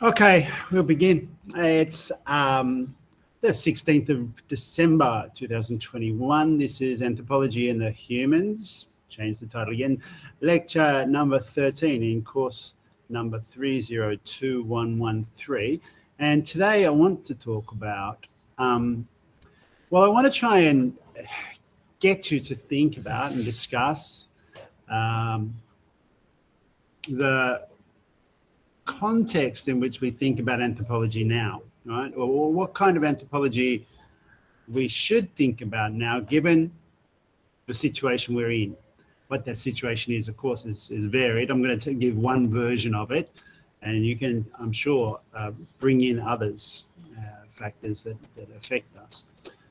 Okay, we'll begin. It's the 16th of December 2021. This is Anthropology and the Humans. Change the title again. Lecture number 13 in course number 302113. And today I want to talk about, I want to try and get you to think about and discuss the context in which we think about anthropology now, right? Or what kind of anthropology we should think about now, given the situation we're in. What that situation is, of course, is varied. I'm going to give one version of it, and you can, I'm sure, bring in others, factors that affect us.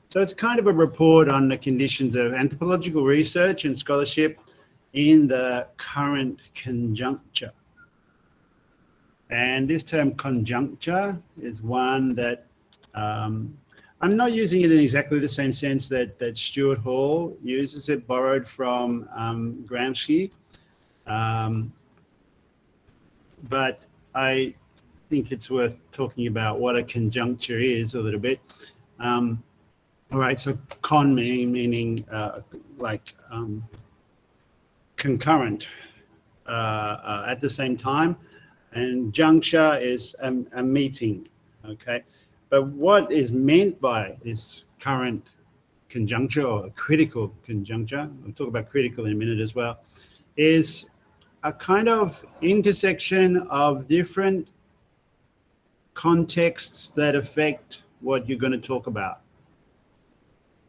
So it's kind of a report on the conditions of anthropological research and scholarship in the current conjuncture. And this term conjuncture is one that I'm not using it in exactly the same sense that Stuart Hall uses it, borrowed from Gramsci. But I think it's worth talking about what a conjuncture is a little bit. All right, so con meaning concurrent at the same time, and juncture is a meeting, okay? But what is meant by this current conjuncture or critical conjuncture, we'll talk about critical in a minute as well, is a kind of intersection of different contexts that affect what you're going to talk about.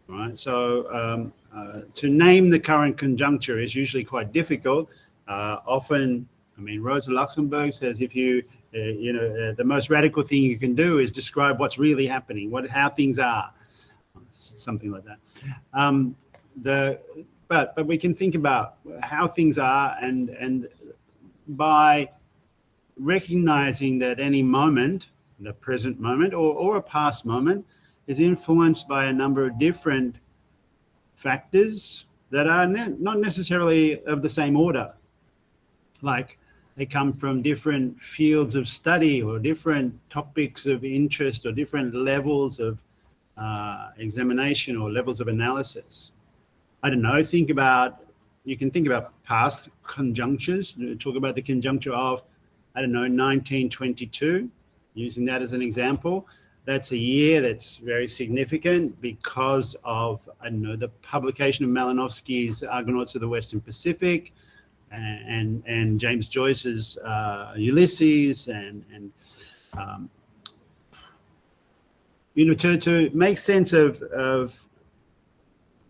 All right, so to name the current conjuncture is usually quite difficult. Often, I mean, Rosa Luxemburg says if you, the most radical thing you can do is describe what's really happening, how things are, something like that. But we can think about how things are, and by recognizing that any moment, the present moment or a past moment, is influenced by a number of different factors that are not necessarily of the same order. Like they come from different fields of study or different topics of interest or different levels of examination or levels of analysis. I don't know, you can think about past conjunctures, talk about the conjuncture of, 1922, using that as an example. That's a year that's very significant because of, the publication of Malinowski's Argonauts of the Western Pacific and James Joyce's Ulysses, and to make sense to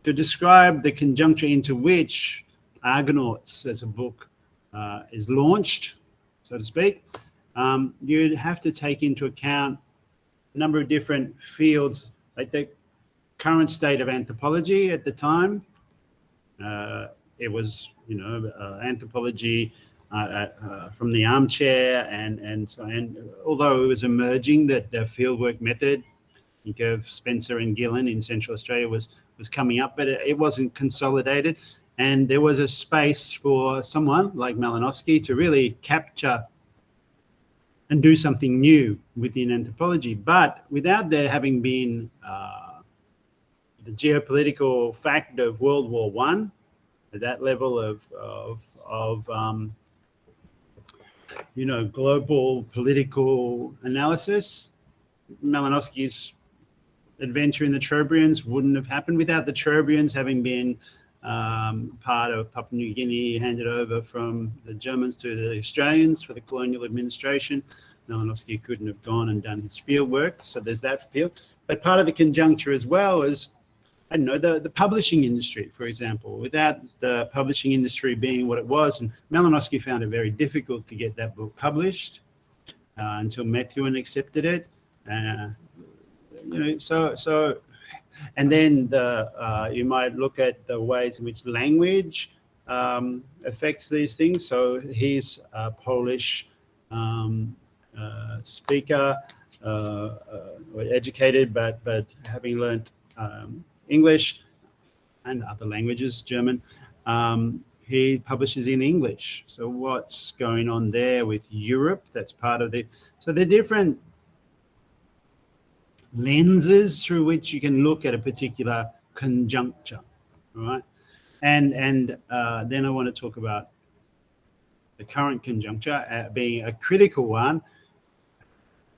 describe the conjuncture into which Argonauts as a book is launched, so to speak, you'd have to take into account a number of different fields, like the current state of anthropology at the time. It was, anthropology from the armchair, and although it was emerging that the fieldwork method, think of Spencer and Gillen in Central Australia, was coming up, but it wasn't consolidated, and there was a space for someone like Malinowski to really capture and do something new within anthropology. But without there having been the geopolitical fact of World War I, at that level of global political analysis, Malinowski's adventure in the Trobrians wouldn't have happened without the Trobrians having been part of Papua New Guinea, handed over from the Germans to the Australians for the colonial administration. Malinowski couldn't have gone and done his field work, so there's that field. But part of the conjuncture as well is, the publishing industry, for example. Without the publishing industry being what it was, and Malinowski found it very difficult to get that book published until Methuen accepted it. And then you might look at the ways in which language affects these things. So he's a Polish speaker, educated, but having learnt English and other languages, German, he publishes in English. So what's going on there with Europe? That's part of the, so they're different lenses through which you can look at a particular conjuncture, all right? And then I want to talk about the current conjuncture being a critical one,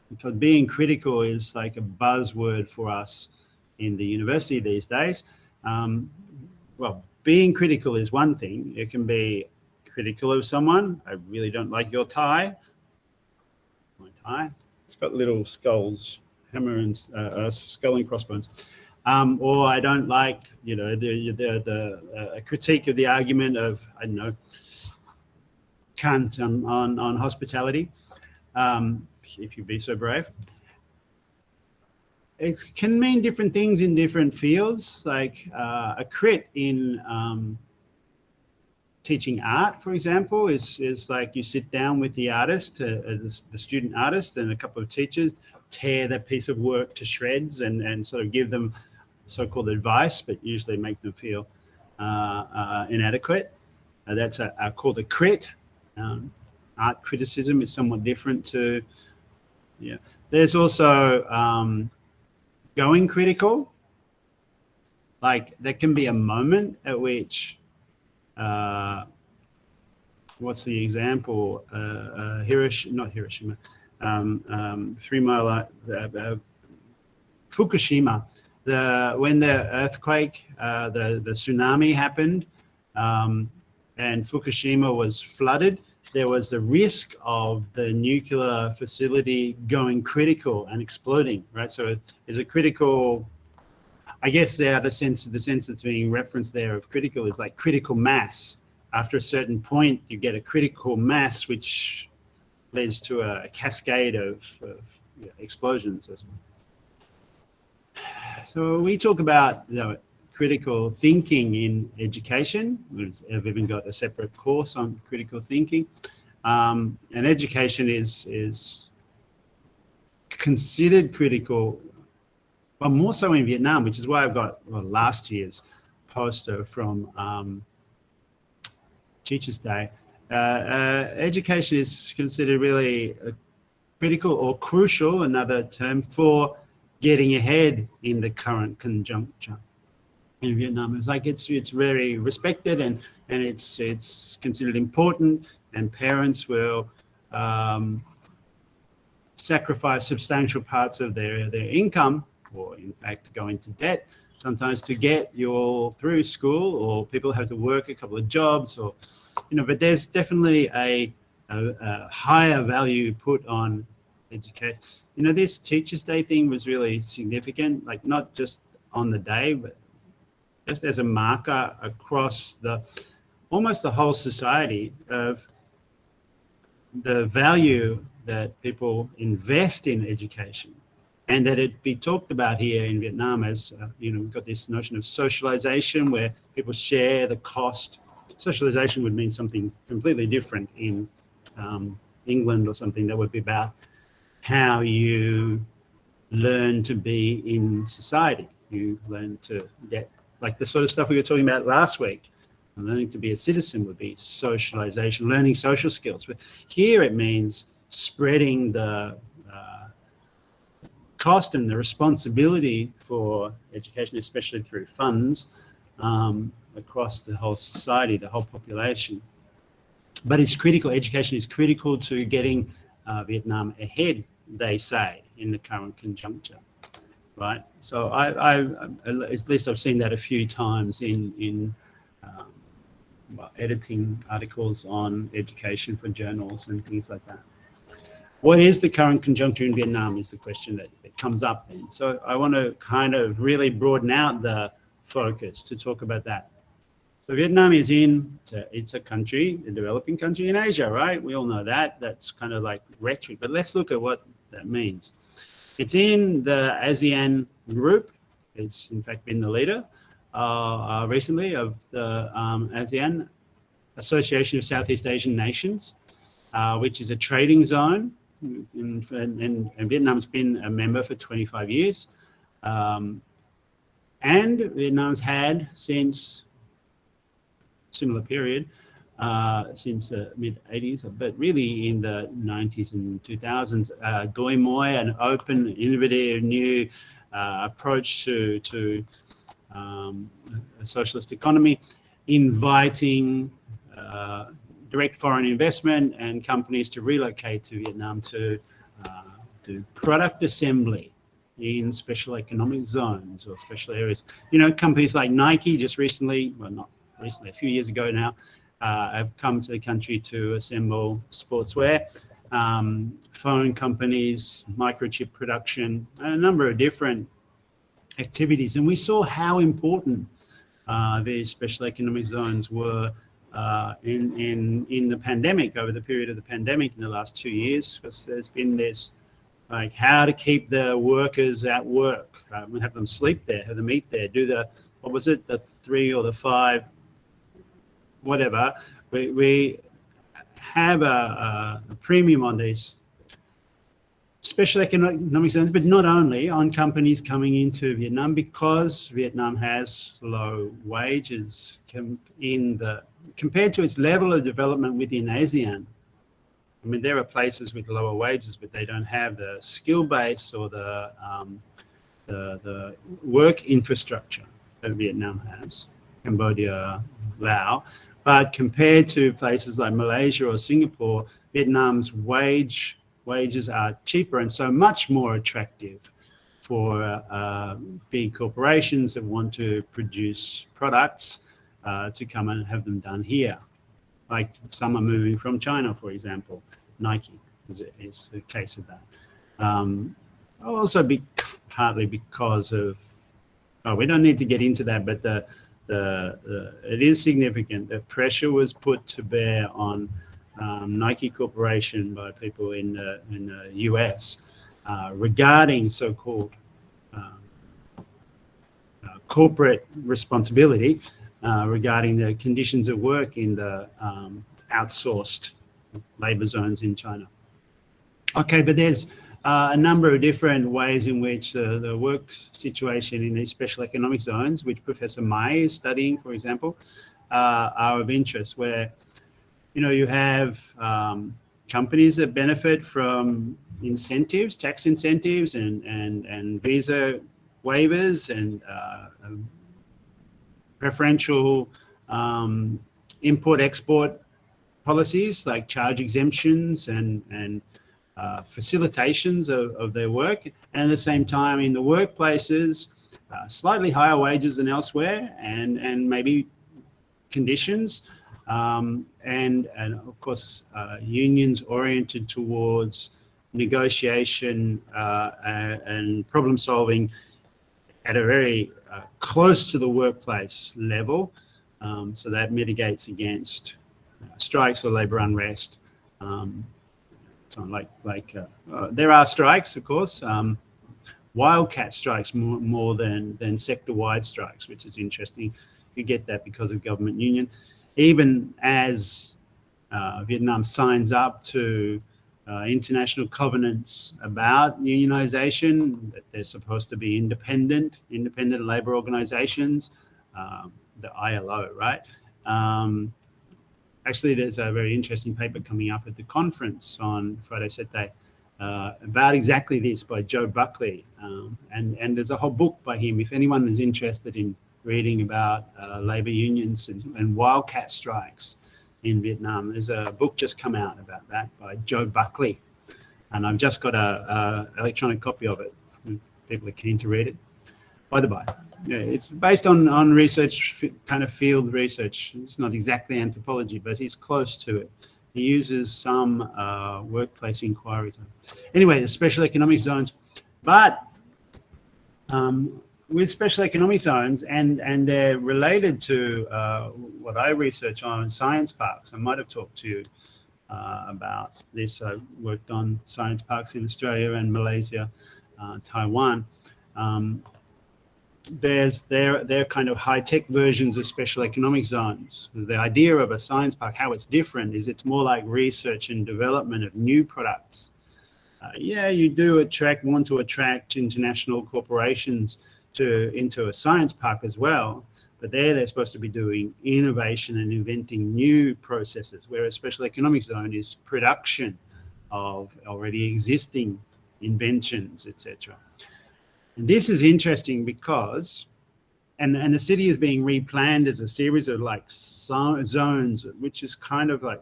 because being critical is like a buzzword for us in the university these days. Well, being critical is one thing. You can be critical of someone. I really don't like your tie. My tie. It's got little skulls, hammer and skull and crossbones. Or I don't like, you know, the critique of the argument of, I don't know, Kant on hospitality, if you'd be so brave. It can mean different things in different fields, like a crit in teaching art, for example, is like you sit down with the artist, as the student artist, and a couple of teachers tear that piece of work to shreds and sort of give them so-called advice, but usually make them feel inadequate. That's called a crit. Art criticism is somewhat different to, yeah. There's also going critical. Like there can be a moment at which, what's the example? Not Hiroshima, 3 Mile, Fukushima. When the earthquake, the tsunami happened, and Fukushima was flooded, there was the risk of the nuclear facility going critical and exploding, right? So there's a critical, I guess the sense that's being referenced there of critical is like critical mass. After a certain point, you get a critical mass, which leads to a cascade of explosions. So we talk about, you know, critical thinking in education. I've even got a separate course on critical thinking. And education is considered critical, but more so in Vietnam, which is why I've got last year's poster from Teachers' Day. Education is considered really critical or crucial, another term, for getting ahead in the current conjuncture. In Vietnam, it's like it's very respected and it's considered important, and parents will sacrifice substantial parts of their income, or in fact go into debt sometimes to get you all through school, or people have to work a couple of jobs, or but there's definitely a higher value put on education. This Teachers' Day thing was really significant, like not just on the day, but just as a marker across almost the whole society of the value that people invest in education, and that it be talked about here in Vietnam as, we've got this notion of socialization where people share the cost. Socialization would mean something completely different in England or something. That would be about how you learn to be in society. You learn to get, like the sort of stuff we were talking about last week. And learning to be a citizen would be socialization, learning social skills. But here it means spreading the cost and the responsibility for education, especially through funds, across the whole society, the whole population. But it's critical. Education is critical to getting Vietnam ahead, they say, in the current conjuncture. Right, so I at least I've seen that a few times in editing articles on education for journals and things like that. What is the current conjuncture in Vietnam is the question that comes up. And so I want to kind of really broaden out the focus to talk about that. So Vietnam is it's a country, a developing country in Asia, right? We all know that. That's kind of like rhetoric, but let's look at what that means. It's in the ASEAN group. It's in fact been the leader recently of the ASEAN, Association of Southeast Asian Nations, which is a trading zone. And Vietnam's been a member for 25 years. And Vietnam's had since similar period since the mid-80s, but really in the 90s and 2000s, Doi Moi, an open, innovative, new approach to a socialist economy, inviting direct foreign investment and companies to relocate to Vietnam to do product assembly in special economic zones or special areas. You know, companies like Nike just recently, well, not recently, a few years ago now, have come to the country to assemble sportswear. Phone companies, microchip production, and a number of different activities. And we saw how important these special economic zones were in the pandemic, over the period of the pandemic in the last 2 years, because there's been this, like, how to keep the workers at work, have them sleep there, have them eat there, do the, what was it, the 3 or the 5, whatever. We have a premium on these special economic zones, but not only on companies coming into Vietnam, because Vietnam has low wages compared to its level of development within ASEAN. I mean, there are places with lower wages, but they don't have the skill base or the work infrastructure that Vietnam has, Cambodia, Laos. But compared to places like Malaysia or Singapore, Vietnam's wages are cheaper and so much more attractive for big corporations that want to produce products to come and have them done here. Like some are moving from China, for example. Nike is a case of that. Also partly because of, we don't need to get into that, but it is significant that pressure was put to bear on Nike Corporation by people in the US regarding so-called corporate responsibility regarding the conditions of work in the outsourced labor zones in China. Okay, but there's a number of different ways in which the work situation in these special economic zones, which Professor Mai is studying, for example, are of interest, where, you know, you have companies that benefit from incentives, tax incentives and visa waivers and preferential import-export policies like charge exemptions and facilitations of their work, and at the same time in the workplaces, slightly higher wages than elsewhere, and maybe conditions, and of course unions oriented towards negotiation and problem solving at a very close to the workplace level, so that mitigates against strikes or labor unrest. So there are strikes, of course, wildcat strikes more than sector-wide strikes, which is interesting. You get that because of government union. Even as Vietnam signs up to international covenants about unionization, that they're supposed to be independent labor organizations, the ILO, right? Actually, there's a very interesting paper coming up at the conference on Friday, Saturday, about exactly this by Joe Buckley. And there's a whole book by him. If anyone is interested in reading about labor unions and wildcat strikes in Vietnam, there's a book just come out about that by Joe Buckley. And I've just got an electronic copy of it. People are keen to read it. By the by. Yeah, it's based on research, kind of field research. It's not exactly anthropology, but he's close to it. He uses some workplace inquiry. Anyway, the special economic zones. But with special economic zones, and they're related to what I research on science parks. I might have talked to you about this. I worked on science parks in Australia and Malaysia, Taiwan. They're kind of high-tech versions of special economic zones. The idea of a science park, how it's different, is it's more like research and development of new products. Yeah, you do want to attract international corporations into a science park as well, But they're supposed to be doing innovation and inventing new processes, whereas special economic zone is production of already existing inventions, etc. And this is interesting because, and the city is being replanned as a series of like zones, which is kind of like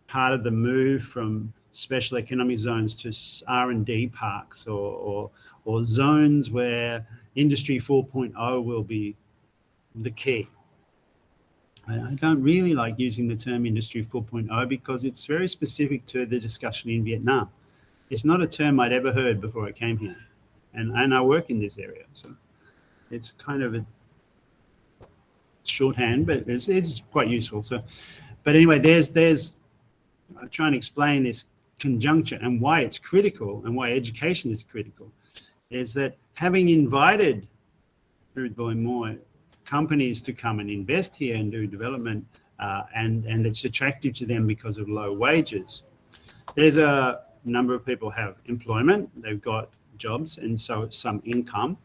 part of the move from special economic zones to R&D parks or zones where Industry 4.0 will be the key. I don't really like using the term Industry 4.0 because it's very specific to the discussion in Vietnam. It's not a term I'd ever heard before I came here, and I work in this area, so it's kind of a shorthand, but it's quite useful. So, but anyway, there's I'm trying to explain this conjuncture and why it's critical and why education is critical, is that having invited more companies to come and invest here and do development, and it's attractive to them because of low wages. There's a number of people have employment, they've got jobs, and so it's some income.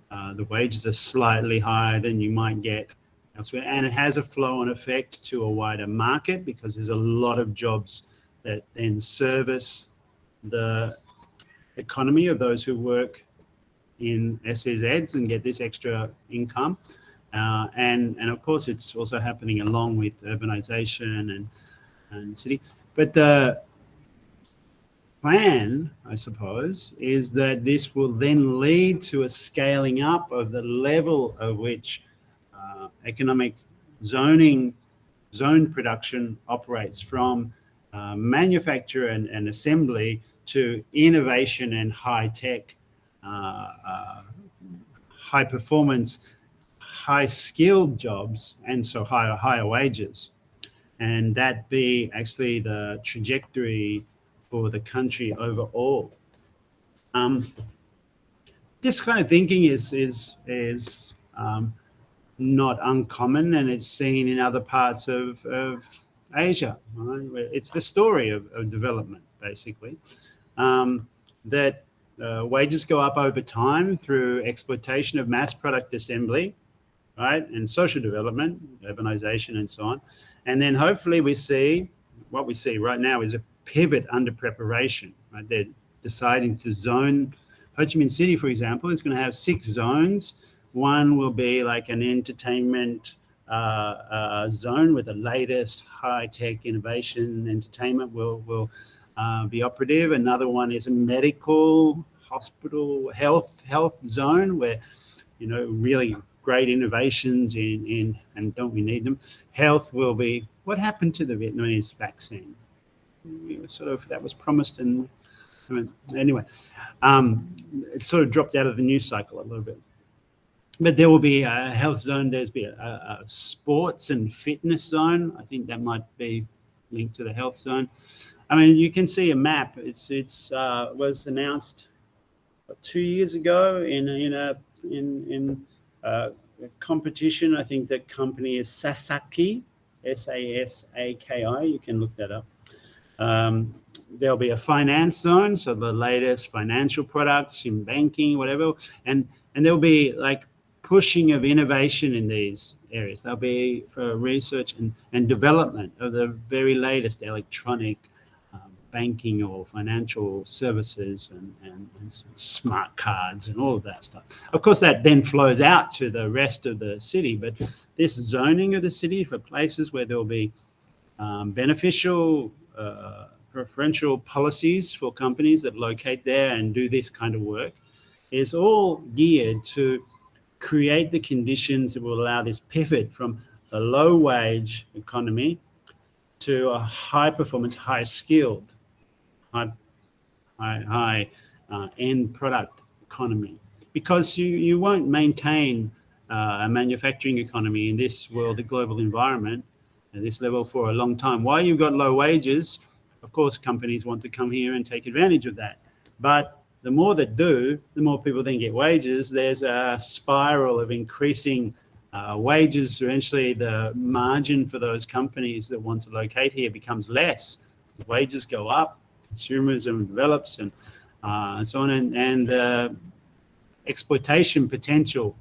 The wages are slightly higher than you might get elsewhere, and it has a flow-on effect to a wider market because there's a lot of jobs that then service the economy of those who work in SEZs and get this extra income. And of course, it's also happening along with urbanization and city. But the plan, I suppose, is that this will then lead to a scaling up of the level of which economic zone production operates, from manufacture and assembly to innovation and high-tech, high-performance, high-skilled jobs, and so higher wages. And that be actually the trajectory for the country overall. This kind of thinking is not uncommon, and it's seen in other parts of Asia. Right? It's the story of development, basically, that wages go up over time through exploitation of mass product assembly, right, and social development, urbanization, and so on. And then hopefully what we see right now is a pivot under preparation. Right? They're deciding to zone. Ho Chi Minh City, for example, is going to have 6 zones. One will be like an entertainment zone with the latest high-tech innovation. Entertainment will be operative. Another one is a medical, hospital, health zone where, really great innovations in and don't we need them. Health will be, what happened to the Vietnamese vaccine? That was promised, and anyway, it sort of dropped out of the news cycle a little bit. But there will be a health zone. There's be a sports and fitness zone. I think that might be linked to the health zone. I mean, you can see a map. It's was announced 2 years ago in a competition. I think the company is Sasaki, Sasaki. You can look that up. There'll be a finance zone, so the latest financial products in banking, whatever, and there'll be like pushing of innovation in these areas. There'll be for research and development of the very latest electronic banking or financial services and smart cards and all of that stuff. Of course, that then flows out to the rest of the city, but this zoning of the city for places where there'll be beneficial, preferential policies for companies that locate there and do this kind of work is all geared to create the conditions that will allow this pivot from a low-wage economy to a high-performance, high-skilled, high end product economy. Because you won't maintain a manufacturing economy in this world, the global environment, at this level for a long time. While you've got low wages, of course, companies want to come here and take advantage of that. But the more that do, the more people then get wages. There's a spiral of increasing wages. Eventually, the margin for those companies that want to locate here becomes less. The wages go up, consumerism develops, and so on. And exploitation potential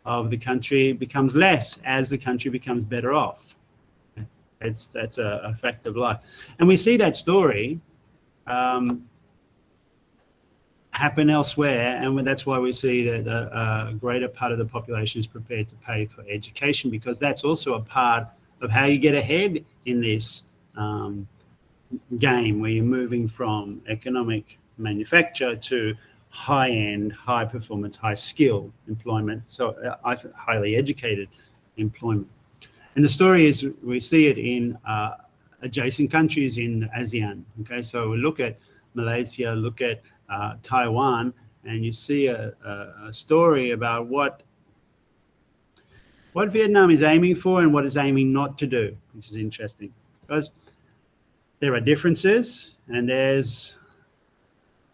of the country becomes less as the country becomes better off. That's a fact of life. And we see that story happen elsewhere, and that's why we see that a greater part of the population is prepared to pay for education, because that's also a part of how you get ahead in this game, where you're moving from economic manufacture to high-end, high-performance, high-skill employment, so highly educated employment. And the story is, we see it in adjacent countries in ASEAN. Okay, so we look at Malaysia, look at Taiwan, and you see a story about what Vietnam is aiming for and what it's aiming not to do, which is interesting, because there are differences and there's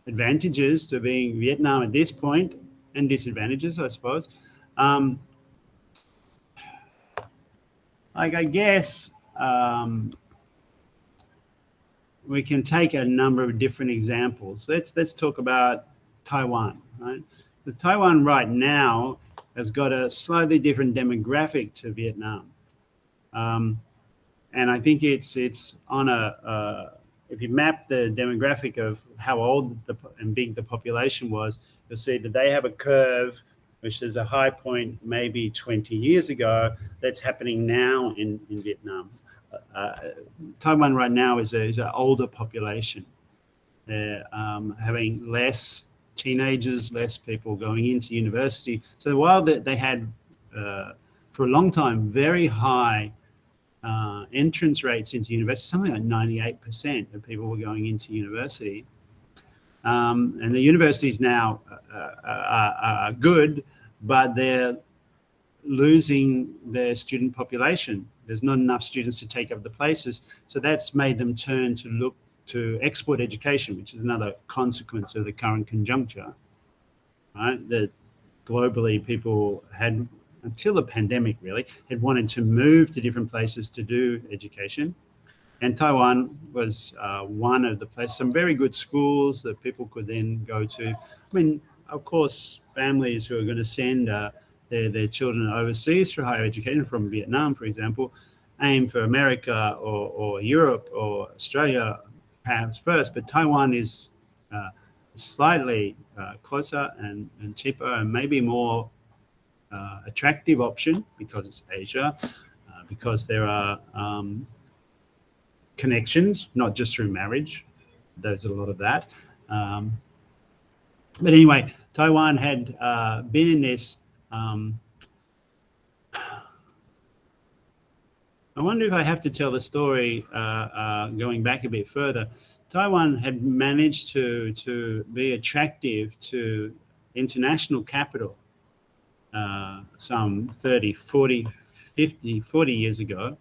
advantages to being Vietnam at this point, and disadvantages, I suppose. I guess we can take a number of different examples. Let's talk about Taiwan, right? The Taiwan right now has got a slightly different demographic to Vietnam, and I think it's on if you map the demographic of how old and big the population was, you'll see that they have a curve, which is a high point maybe 20 years ago, that's happening now in Vietnam. Taiwan right now is an older population. They're having less teenagers, less people going into university. So while they had, for a long time, very high entrance rates into university, something like 98% of people were going into university. And the universities now are good, but they're losing their student population. There's not enough students to take up the places. So that's made them turn to look to export education, which is another consequence of the current conjuncture, right? That globally people had, until the pandemic really, had wanted to move to different places to do education. And Taiwan was one of the places, some very good schools that people could then go to. I mean, of course, families who are going to send their children overseas for higher education, from Vietnam, for example, aim for America or Europe or Australia perhaps first, but Taiwan is slightly closer and cheaper and maybe more attractive option, because it's Asia, because there are connections, not just through marriage. There's a lot of that. But anyway, Taiwan had been in this. I wonder if I have to tell the story going back a bit further. Taiwan had managed to be attractive to international capital some 30, 40, 50, 40 years ago,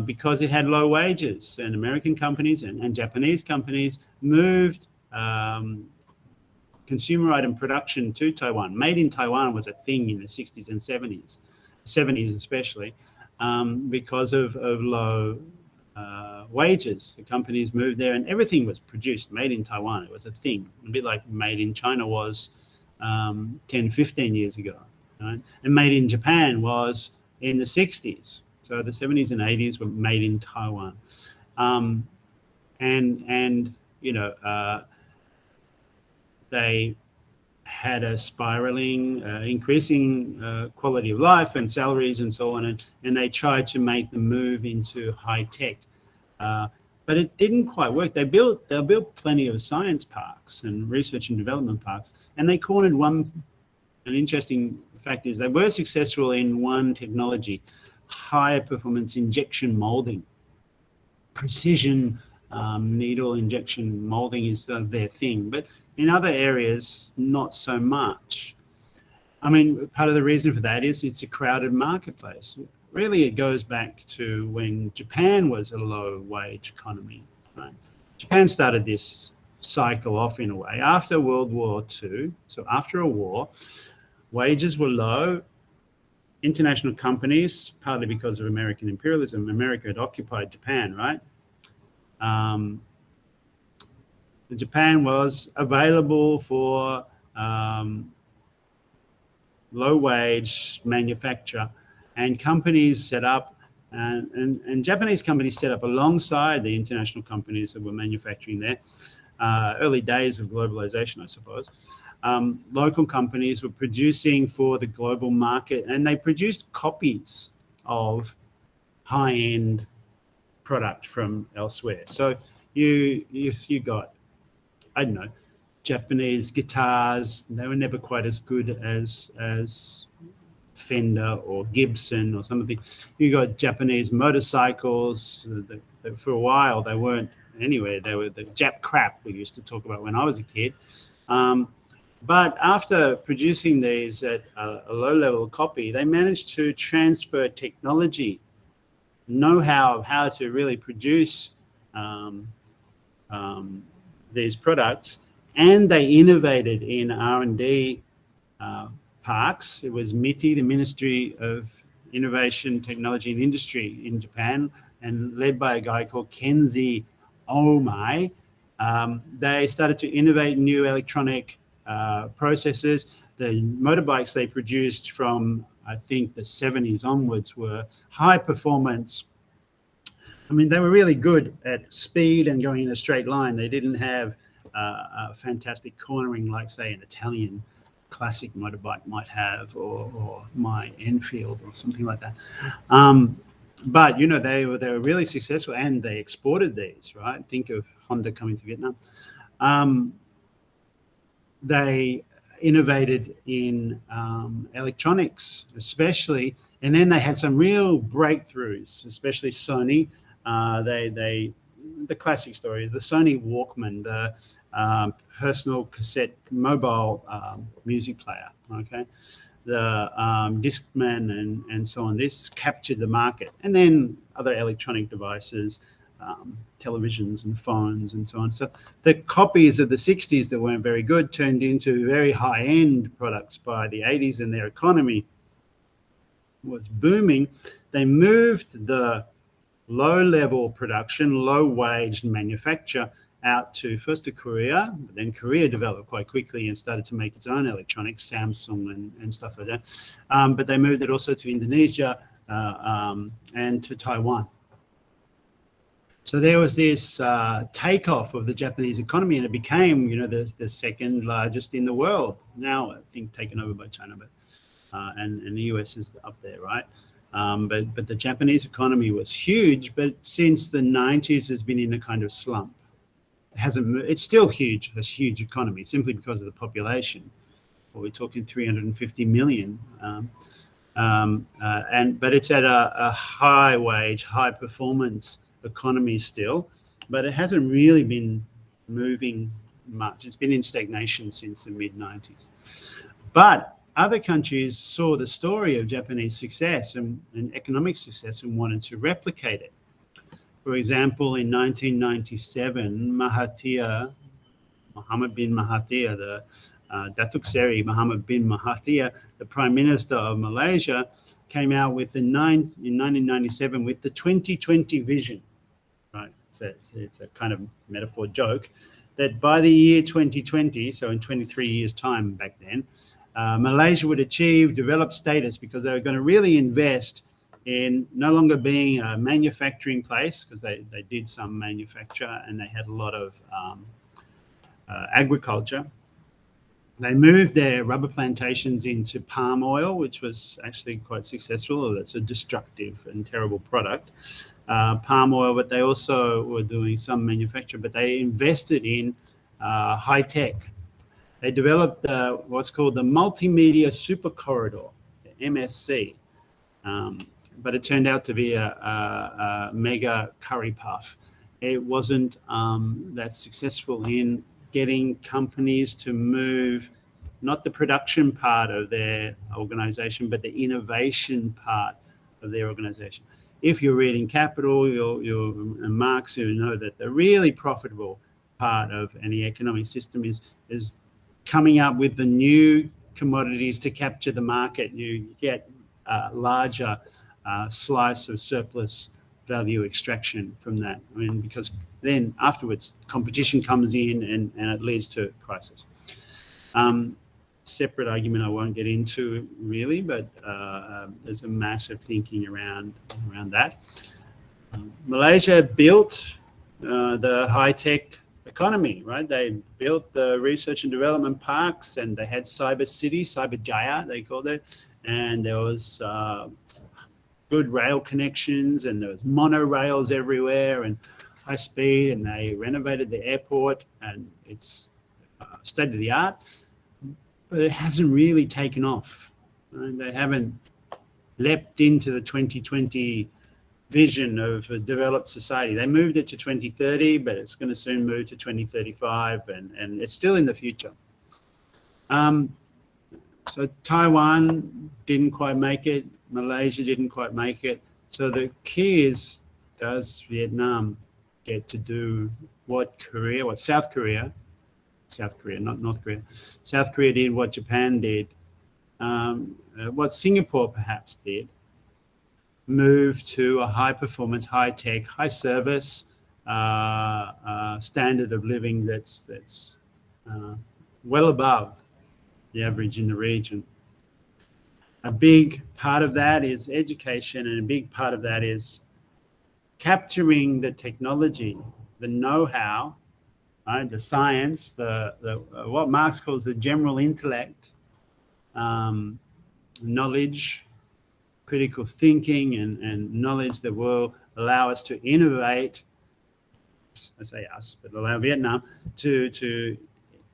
because it had low wages, and American companies and Japanese companies moved consumer item production to Taiwan. Made in Taiwan was a thing in the 60s and 70s especially, because of low wages. The companies moved there and everything was produced, made in Taiwan. It was a thing, a bit like made in China was 10, 15 years ago. Right? And made in Japan was in the 60s. So the 70s and 80s were made in Taiwan. And you know, they had a spiraling, increasing quality of life and salaries and so on, and they tried to make the move into high tech, but it didn't quite work. They built plenty of science parks and research and development parks, and they cornered an interesting fact is they were successful in one technology, high performance injection molding, precision. Needle injection molding is their thing, but in other areas, not so much. I mean, part of the reason for that is it's a crowded marketplace. Really, it goes back to when Japan was a low-wage economy. Right? Japan started this cycle off in a way after World War II. So after a war, wages were low. International companies, partly because of American imperialism, America had occupied Japan, right? Japan was available for low wage manufacture, and companies set up, and Japanese companies set up alongside the international companies that were manufacturing there. Early days of globalization, I suppose. Local companies were producing for the global market, and they produced copies of high-end product from elsewhere. So you got, I don't know, Japanese guitars. They were never quite as good as Fender or Gibson or something. You got Japanese motorcycles. For a while, they weren't anywhere. They were the Jap crap we used to talk about when I was a kid. But after producing these at a low-level copy, they managed to transfer technology, know-how of how to really produce these products, and they innovated in R&D parks. It was MITI, the Ministry of Innovation, Technology and Industry in Japan, and led by a guy called Kenzie Omai. They started to innovate new electronic processes. The motorbikes they produced from, I think, the 70s onwards were high performance. I mean, they were really good at speed and going in a straight line. They didn't have a fantastic cornering like, say, an Italian classic motorbike might have, or my Enfield or something like that. But you know, they were really successful, and they exported these, right? Think of Honda coming to Vietnam. They innovated in electronics, especially, and then they had some real breakthroughs, especially Sony. The classic story is the Sony Walkman, the personal cassette mobile music player. Okay, the Discman and so on. This captured the market, and then other electronic devices, televisions and phones and so on. So the copies of the 60s that weren't very good turned into very high-end products by the 80s, and their economy was booming. They moved the low-level production, low-wage manufacture out to first to Korea, but then Korea developed quite quickly and started to make its own electronics, Samsung and stuff like that. But they moved it also to Indonesia and to Taiwan. So there was this takeoff of the Japanese economy, and it became, you know, the second largest in the world. Now I think taken over by China, but and the US is up there, right? But the Japanese economy was huge, but since the 90s has been in a kind of slump. It's still huge, a huge economy, simply because of the population. Well, we're talking 350 million. But it's at a high wage, high performance economy still, but it hasn't really been moving much. It's been in stagnation since the mid-90s. But other countries saw the story of Japanese success and economic success and wanted to replicate it. For example, in 1997, Mohammed bin Mahathir, the Datuk Seri Mohammed bin Mahathir, the Prime Minister of Malaysia, came out with in 1997 with the 2020 vision. Right, it's a kind of metaphor joke that by the year 2020, so in 23 years' time back then, Malaysia would achieve developed status because they were going to really invest in no longer being a manufacturing place, because they did some manufacture and they had a lot of agriculture. They moved their rubber plantations into palm oil, which was actually quite successful. It's a destructive and terrible product, palm oil, but they also were doing some manufacture, but they invested in high tech. They developed what's called the Multimedia Super Corridor, the MSC. But it turned out to be a mega curry puff. It wasn't that successful in getting companies to move not the production part of their organization, but the innovation part of their organization. If you're reading Capital, you're Marx, you know that the really profitable part of any economic system is coming up with the new commodities to capture the market. You get larger slice of surplus value extraction from that. I mean, because then afterwards competition comes in and it leads to crisis. separate argument I won't get into really, but there's a massive thinking around that. Malaysia built the high-tech economy, right? They built the research and development parks, and they had Cyber City, Cyber Jaya, they called it, and there was good rail connections, and there was monorails everywhere, and high speed, and they renovated the airport, and it's state of the art, but it hasn't really taken off. Right? They haven't leapt into the 2020 vision of a developed society. They moved it to 2030, but it's going to soon move to 2035, and it's still in the future. So Taiwan didn't quite make it. Malaysia didn't quite make it. So the key is, does Vietnam get to do what South Korea, not North Korea. South Korea did, what Japan did, what Singapore perhaps did, move to a high performance, high tech, high service standard of living that's well above the average in the region. A big part of that is education, and a big part of that is capturing the technology, the know-how, right, the science, the what Marx calls the general intellect, knowledge, critical thinking, and knowledge that will allow us to innovate. I say us, but allow Vietnam to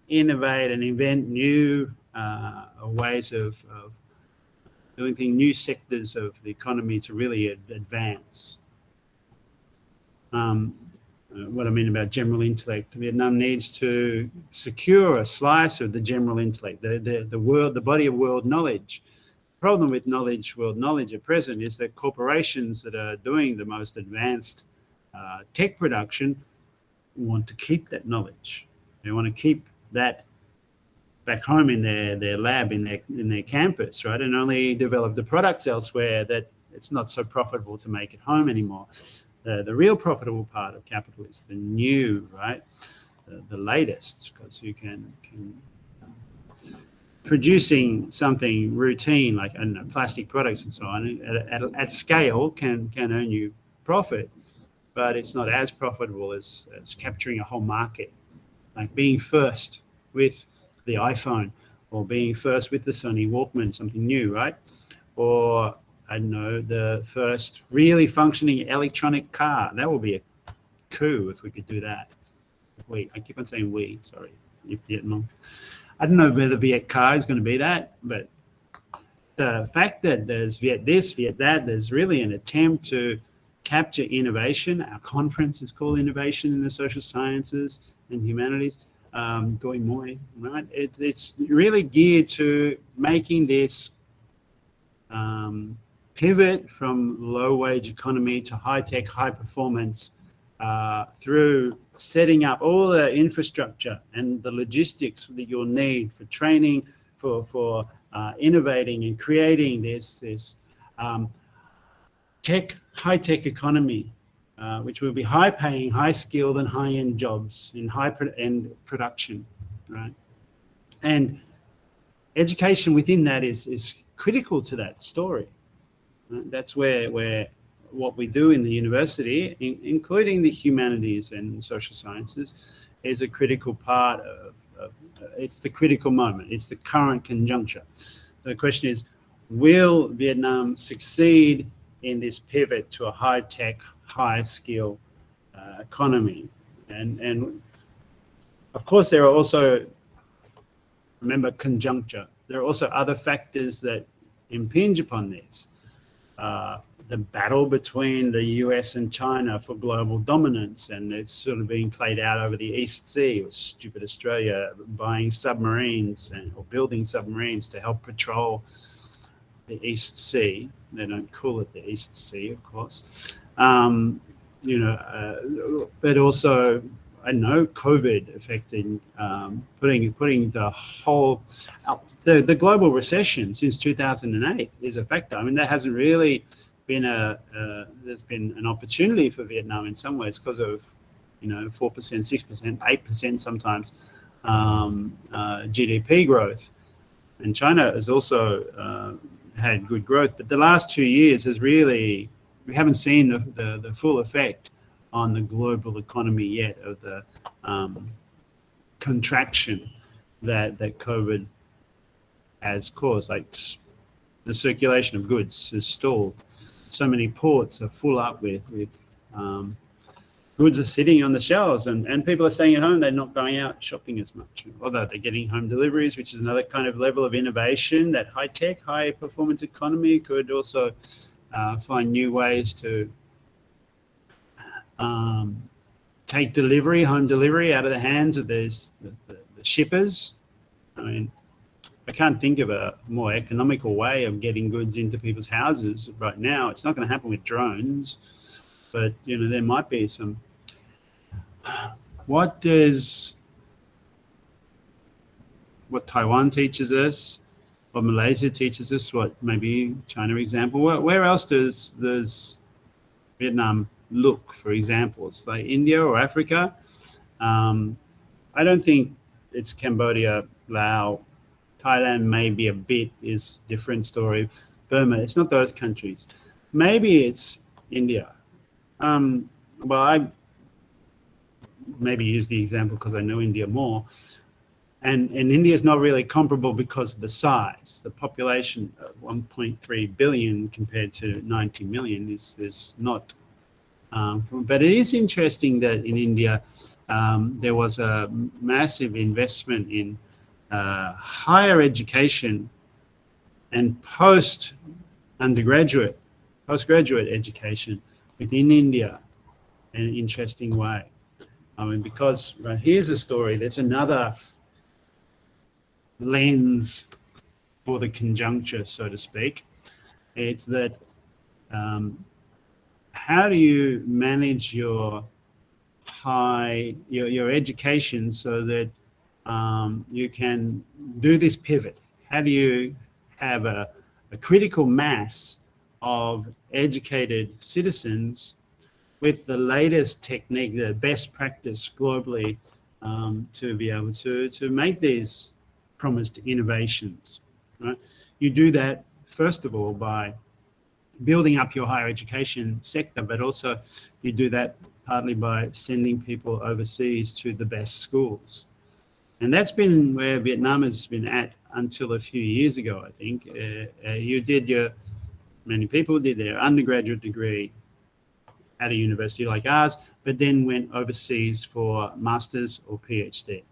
innovate and invent new ways of doing things, new sectors of the economy to really advance. What I mean about general intellect, Vietnam needs to secure a slice of the general intellect, the body of world knowledge. The problem with world knowledge at present is that corporations that are doing the most advanced tech production want to keep that knowledge. They want to keep that back home in their lab, in their campus, right? And only develop the products elsewhere that it's not so profitable to make at home anymore. The real profitable part of capital is the new, right? The latest, because you can producing something routine like, I don't know, plastic products and so on at scale can earn you profit, but it's not as profitable as capturing a whole market, like being first with the iPhone, or being first with the Sony Walkman, something new, right? Or, I don't know, the first really functioning electronic car. That would be a coup if we could do that. I keep on saying we, sorry, Vietnam. I don't know whether Viet car is going to be that, but the fact that there's Viet this, Viet that, there's really an attempt to capture innovation. Our conference is called Innovation in the Social Sciences and Humanities. Doi Moi, right? It's really geared to making this pivot from low-wage economy to high-tech, high-performance through setting up all the infrastructure and the logistics that you'll need for training, for innovating and creating this high-tech economy, which will be high-paying, high-skilled, and high-end jobs in high-end production, right? And education within that is critical to that story. Right? That's where what we do in the university, including the humanities and social sciences, is a critical part of it's the critical moment. It's the current conjuncture. The question is, will Vietnam succeed in this pivot to a high-tech, high-skill economy? And of course, there are also, remember, conjuncture. There are also other factors that impinge upon this. The battle between the US and China for global dominance, and it's sort of being played out over the East Sea, with stupid Australia buying submarines or building submarines to help patrol the East Sea. They don't call it the East Sea, of course. But also, I know, COVID affecting, putting the whole, the global recession since 2008 is a factor. I mean, that hasn't really been there's been an opportunity for Vietnam in some ways because of, 4%, 6%, 8% sometimes GDP growth. And China has also had good growth, but the last 2 years has really, we haven't seen the full effect on the global economy yet of the contraction that COVID has caused. Like the circulation of goods is stalled. So many ports are full up with goods are sitting on the shelves, and people are staying at home. They're not going out shopping as much, although they're getting home deliveries, which is another kind of level of innovation that high-tech, high-performance economy could also find new ways to take delivery, home delivery, out of the hands of the shippers. I mean, I can't think of a more economical way of getting goods into people's houses right now. It's not going to happen with drones, but there might be some. What Taiwan teaches us, what Malaysia teaches us, what maybe China example, where else does Vietnam look for examples? Like India or Africa? I don't think it's Cambodia, Laos, Thailand maybe a bit is different story. Burma, it's not those countries. Maybe it's India. Well, I maybe use the example because I know India more. And India is not really comparable because of the size. The population of 1.3 billion compared to 90 million is not. But it is interesting that in India, there was a massive investment in higher education and postgraduate education within India in an interesting way. I mean, because here's a story, there's another lens for the conjuncture, so to speak. It's that how do you manage your education so that you can do this pivot? How do you have a critical mass of educated citizens with the latest technique, the best practice globally, to be able to make these promised innovations, right? You do that, first of all, by building up your higher education sector, but also you do that partly by sending people overseas to the best schools. And that's been where Vietnam has been at until a few years ago, I think. Many people did their undergraduate degree at a university like ours, but then went overseas for master's or PhD.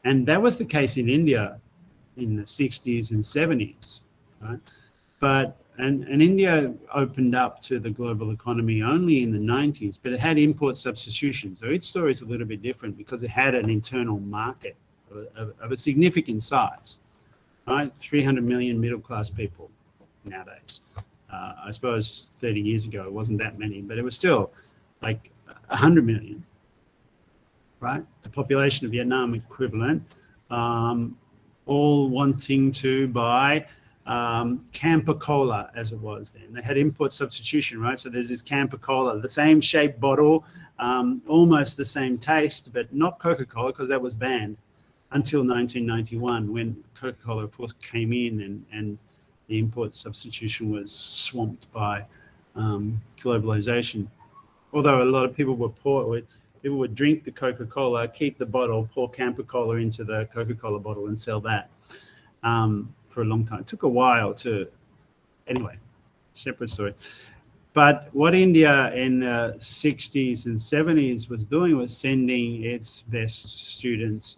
And that was the case in India in the 60s and 70s, right? And India opened up to the global economy only in the 90s, but it had import substitution. So its story is a little bit different because it had an internal market of a significant size, right? 300 million middle-class people nowadays. I suppose 30 years ago, it wasn't that many, but it was still like 100 million, right? The population of Vietnam equivalent, all wanting to buy Campa Cola, as it was then. They had import substitution, right? So there's this Campa Cola, the same shaped bottle, almost the same taste, but not Coca-Cola because that was banned until 1991 when Coca-Cola, of course, came in and the import substitution was swamped by globalization. Although a lot of people would drink the Coca-Cola, keep the bottle, pour Campa Cola into the Coca-Cola bottle and sell that. For a long time. It took a while anyway, separate story. But what India in the 60s and 70s was doing was sending its best students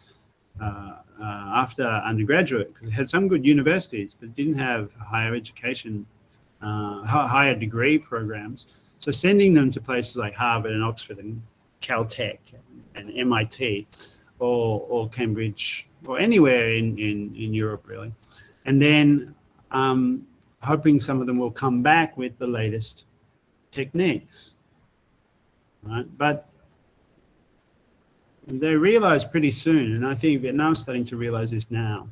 after undergraduate, because it had some good universities, but didn't have higher education, higher degree programs. So sending them to places like Harvard and Oxford and Caltech and MIT or Cambridge or anywhere in Europe, really. And then hoping some of them will come back with the latest techniques, right? But they realize pretty soon, and I think Vietnam's starting to realize this now,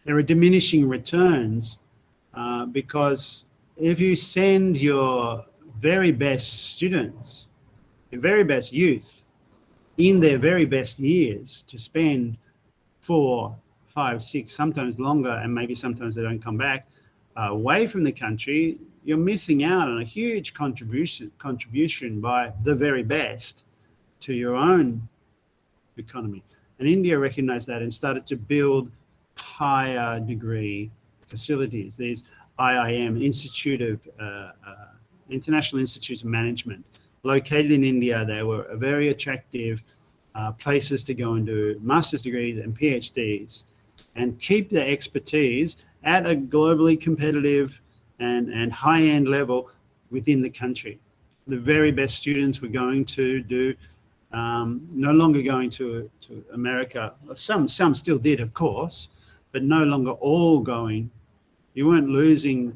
there are diminishing returns because if you send your very best students, your very best youth, in their very best years to spend 4, 5, 6, sometimes longer, and maybe sometimes they don't come back, away from the country, you're missing out on a huge contribution by the very best to your own economy. And India recognized that and started to build higher degree facilities. These IIM, International Institutes of Management, located in India. They were very attractive places to go and do master's degrees and PhDs and keep their expertise at a globally competitive and high-end level within the country. The very best students were going to do, no longer going to America. Some still did, of course, but no longer all going. You weren't losing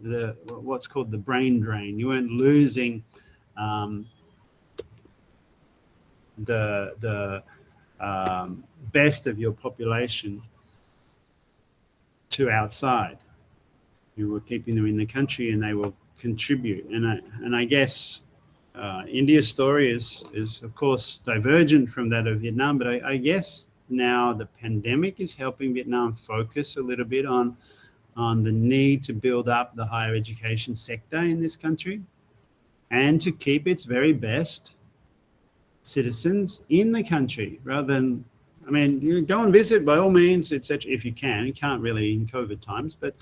what's called the brain drain. You weren't losing the best of your population to outside. You were keeping them in the country, and they will contribute. And I guess India's story is of course divergent from that of Vietnam, but I guess now the pandemic is helping Vietnam focus a little bit on the need to build up the higher education sector in this country and to keep its very best citizens in the country, rather than, I mean, you go and visit by all means, etc. If you can. You can't really in COVID times, but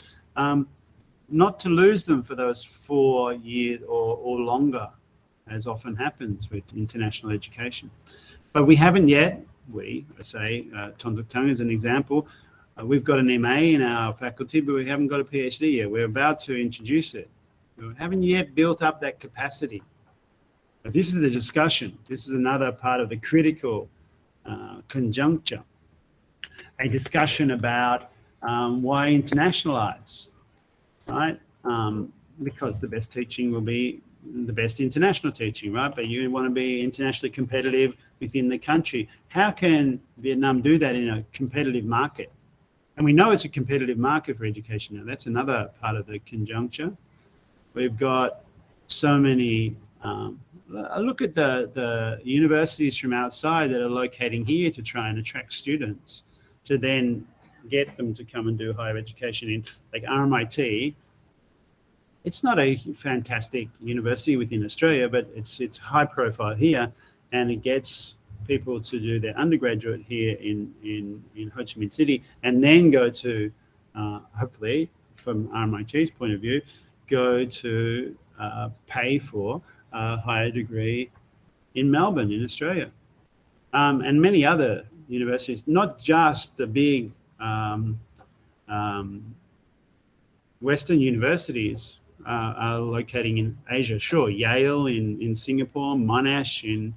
not to lose them for those 4 years or longer, as often happens with international education. But we haven't yet. Ton Duc Tang is an example. We've got an MA in our faculty, but we haven't got a PhD yet. We're about to introduce it. We haven't yet built up that capacity. But this is the discussion. This is another part of the critical conjuncture, a discussion about why internationalize, right? Because the best teaching will be the best international teaching, right? But you want to be internationally competitive within the country. How can Vietnam do that in a competitive market? And we know it's a competitive market for education now. That's another part of the conjuncture. We've got so many, look at the universities from outside that are locating here to try and attract students, to then get them to come and do higher education in, like RMIT. It's not a fantastic university within Australia, but it's high profile here, and it gets people to do their undergraduate here in Ho Chi Minh City, and then go to, hopefully, from RMIT's point of view, go to pay for a higher degree in Melbourne, in Australia. And many other universities, not just the big Western universities are locating in Asia. Sure, Yale in Singapore, Monash in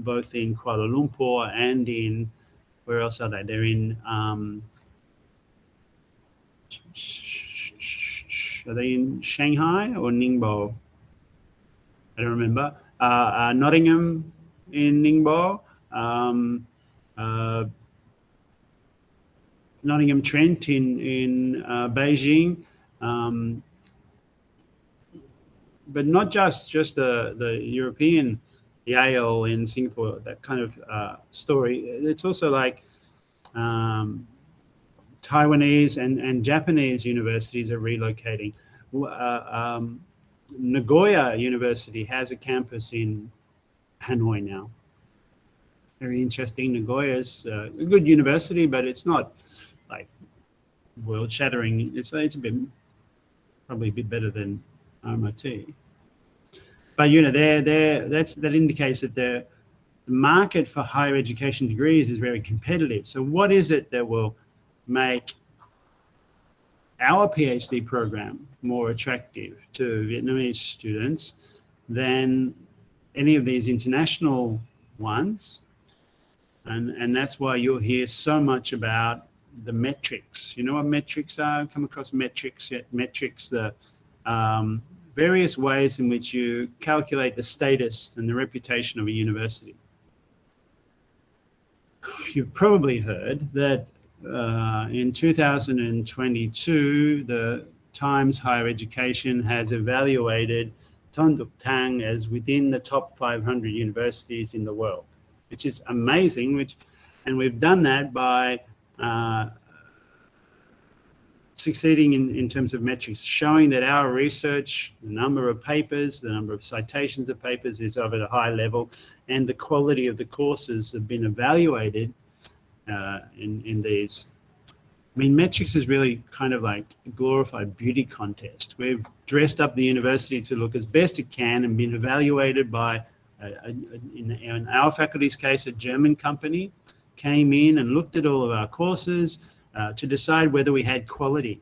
both in Kuala Lumpur and in, where else are they? They're in, are they in Shanghai or Ningbo? I don't remember. Nottingham in Ningbo, Nottingham Trent in Beijing, but not just the European Yale in Singapore, that kind of story. It's also like Taiwanese and Japanese universities are relocating. Nagoya University has a campus in Hanoi now. Very interesting. Nagoya's a good university, but it's not like world-shattering. It's a bit, probably a bit better than RMIT. But that indicates that the market for higher education degrees is very competitive. So what is it that will make our PhD program more attractive to Vietnamese students than any of these international ones? And that's why you'll hear so much about the metrics. You know what metrics are? Come across metrics yet? Metrics, the various ways in which you calculate the status and the reputation of a university. You've probably heard that in 2022, the Times Higher Education has evaluated Ton Duc Tang as within the top 500 universities in the world, which is amazing. And we've done that by succeeding in terms of metrics, showing that our research, the number of papers, the number of citations of papers is of at a high level, and the quality of the courses have been evaluated in these. I mean, metrics is really kind of like a glorified beauty contest. We've dressed up the university to look as best it can and been evaluated by, in our faculty's case, a German company came in and looked at all of our courses to decide whether we had quality.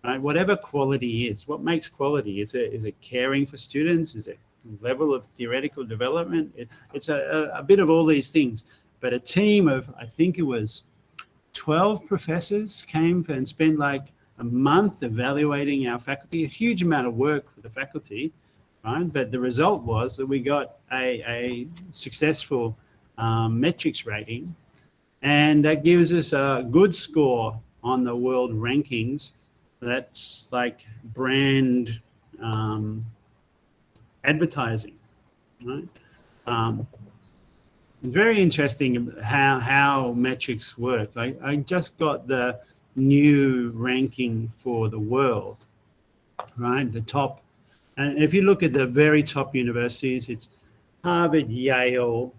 Right? Whatever quality is, what makes quality? Is it caring for students? Is it level of theoretical development? It's a bit of all these things. But a team of, I think it was 12 professors came and spent like a month evaluating our faculty, a huge amount of work for the faculty, right? But the result was that we got a successful metrics rating, and that gives us a good score on the world rankings. That's like brand advertising, right? It's very interesting how metrics work. I just got the new ranking for the world, right? The top, and if you look at the very top universities, it's Harvard, Yale,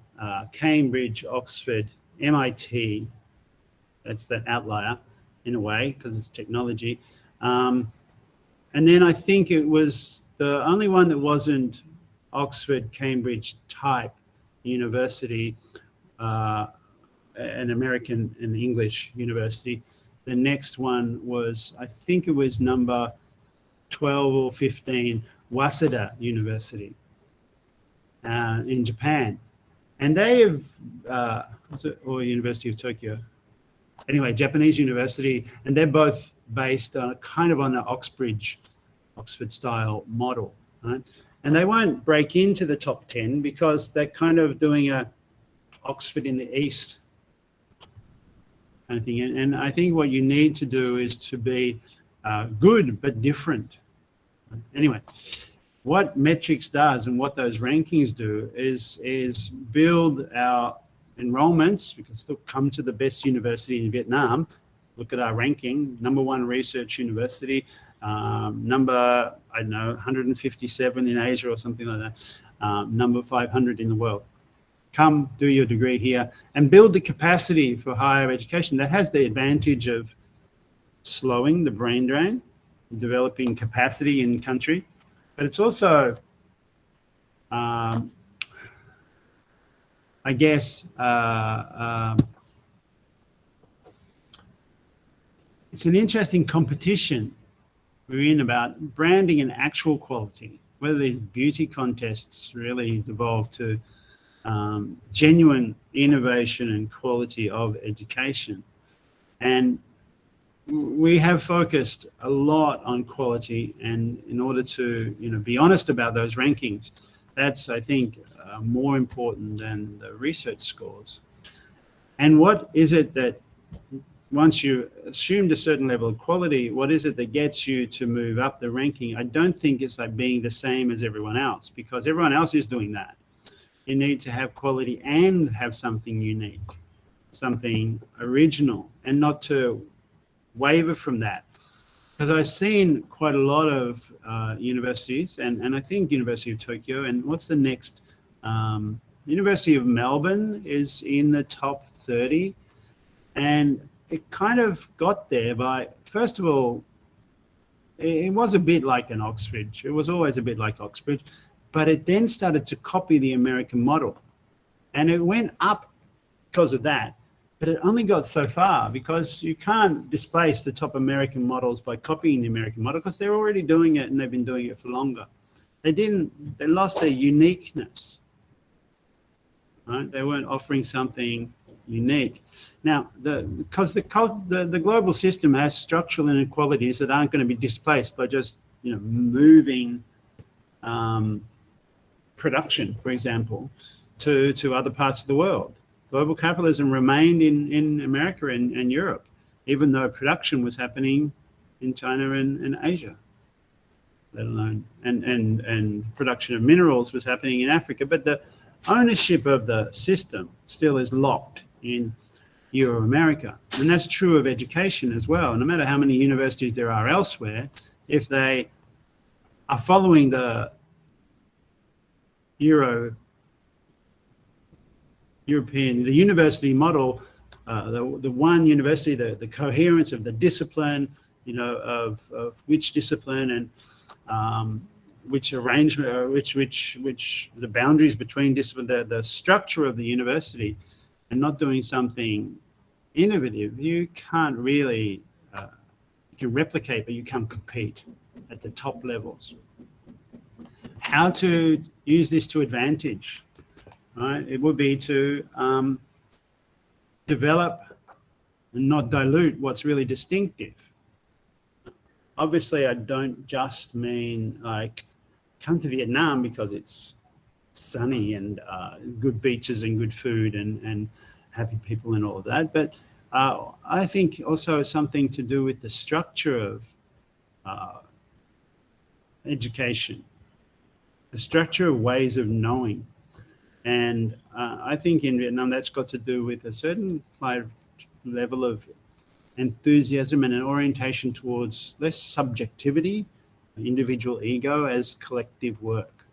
Cambridge, Oxford, MIT. That's that outlier in a way because it's technology. And then I think it was the only one that wasn't Oxford, Cambridge type university, an American and English university. The next one was, I think it was number 12 or 15, Waseda University in Japan. And they have, or University of Tokyo. Anyway, Japanese university, and they're both based on kind of on the Oxford style model, right? And they won't break into the top 10 because they're kind of doing a Oxford in the East kind of thing. And I think what you need to do is to be good but different. Anyway, what metrics does and what those rankings do is build our enrollments, because they'll come to the best university in Vietnam. Look at our ranking, #1 research university, number, I don't know, 157 in Asia or something like that, number 500 in the world. Come do your degree here and build the capacity for higher education. That has the advantage of slowing the brain drain, developing capacity in the country, but it's also, I guess, it's an interesting competition we're in about branding and actual quality, whether these beauty contests really devolve to genuine innovation and quality of education. And we have focused a lot on quality, and in order to be honest about those rankings, that's, I think, more important than the research scores. And what is it that, once you assumed a certain level of quality, what is it that gets you to move up the ranking? I don't think it's like being the same as everyone else, because everyone else is doing that. You need to have quality and have something unique, something original, and not to waver from that. Because I've seen quite a lot of universities, and I think University of Tokyo, and what's the next? University of Melbourne is in the top 30, and it kind of got there by, first of all, it was a bit like an Oxford. It was always a bit like Oxford, but it then started to copy the American model. And it went up because of that, but it only got so far, because you can't displace the top American models by copying the American model, because they're already doing it and they've been doing it for longer. They lost their uniqueness, right? They weren't offering something unique. Now, because the global system has structural inequalities that aren't going to be displaced by just moving production, for example, to other parts of the world. Global capitalism remained in America and Europe, even though production was happening in China and Asia, let alone, and production of minerals was happening in Africa. But the ownership of the system still is locked in Euro-America. And that's true of education as well. No matter how many universities there are elsewhere, if they are following the European, the university model, the one university, the coherence of the discipline, of which discipline and which arrangement, which the boundaries between discipline, the structure of the university, and not doing something innovative, you can't really, you can replicate, but you can't compete at the top levels. How to use this to advantage, right? It would be to develop and not dilute what's really distinctive. Obviously, I don't just mean like come to Vietnam because it's sunny and good beaches and good food and happy people and all of that. But I think also something to do with the structure of education, the structure of ways of knowing. And I think in Vietnam, that's got to do with a certain level of enthusiasm and an orientation towards less subjectivity, individual ego, as collective work.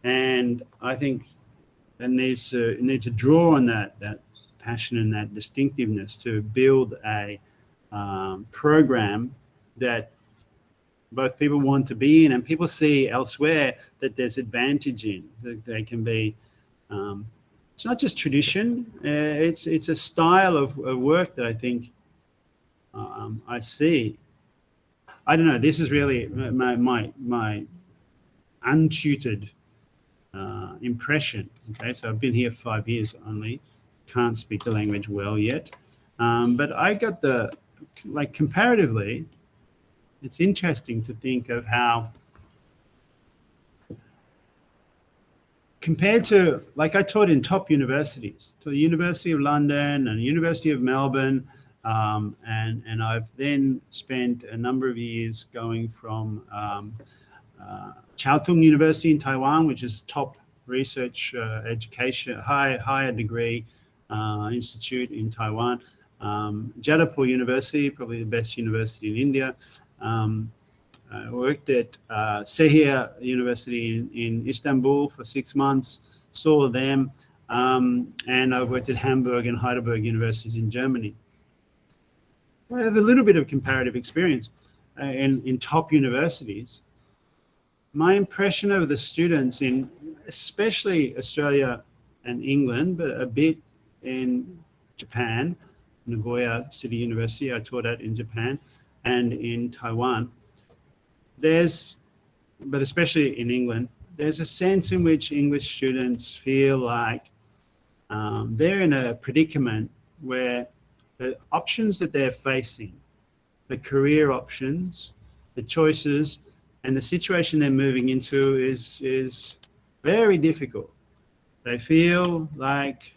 And I think it needs to draw on that passion and that distinctiveness to build a program that both people want to be in and people see elsewhere that there's advantage in. That they can be, it's not just tradition, it's a style of work that I think I see. I don't know, this is really my untutored impression. Okay, so I've been here 5 years only, can't speak the language well yet, but I got comparatively, it's interesting to think of how, compared to, like I taught in top universities, to the University of London and the University of Melbourne, and I've then spent a number of years going from Chiao Tung University in Taiwan, which is top research education, higher degree institute in Taiwan, Jadavpur University, probably the best university in India. I worked at Sehir University in Istanbul for 6 months, saw them, and I worked at Hamburg and Heidelberg universities in Germany. I have a little bit of comparative experience in top universities. My impression of the students in especially Australia and England, but a bit in Japan, Nagoya City University I taught at in Japan, and in Taiwan, but especially in England, there's a sense in which English students feel like they're in a predicament where the options that they're facing, the career options, the choices, and the situation they're moving into is very difficult. They feel like,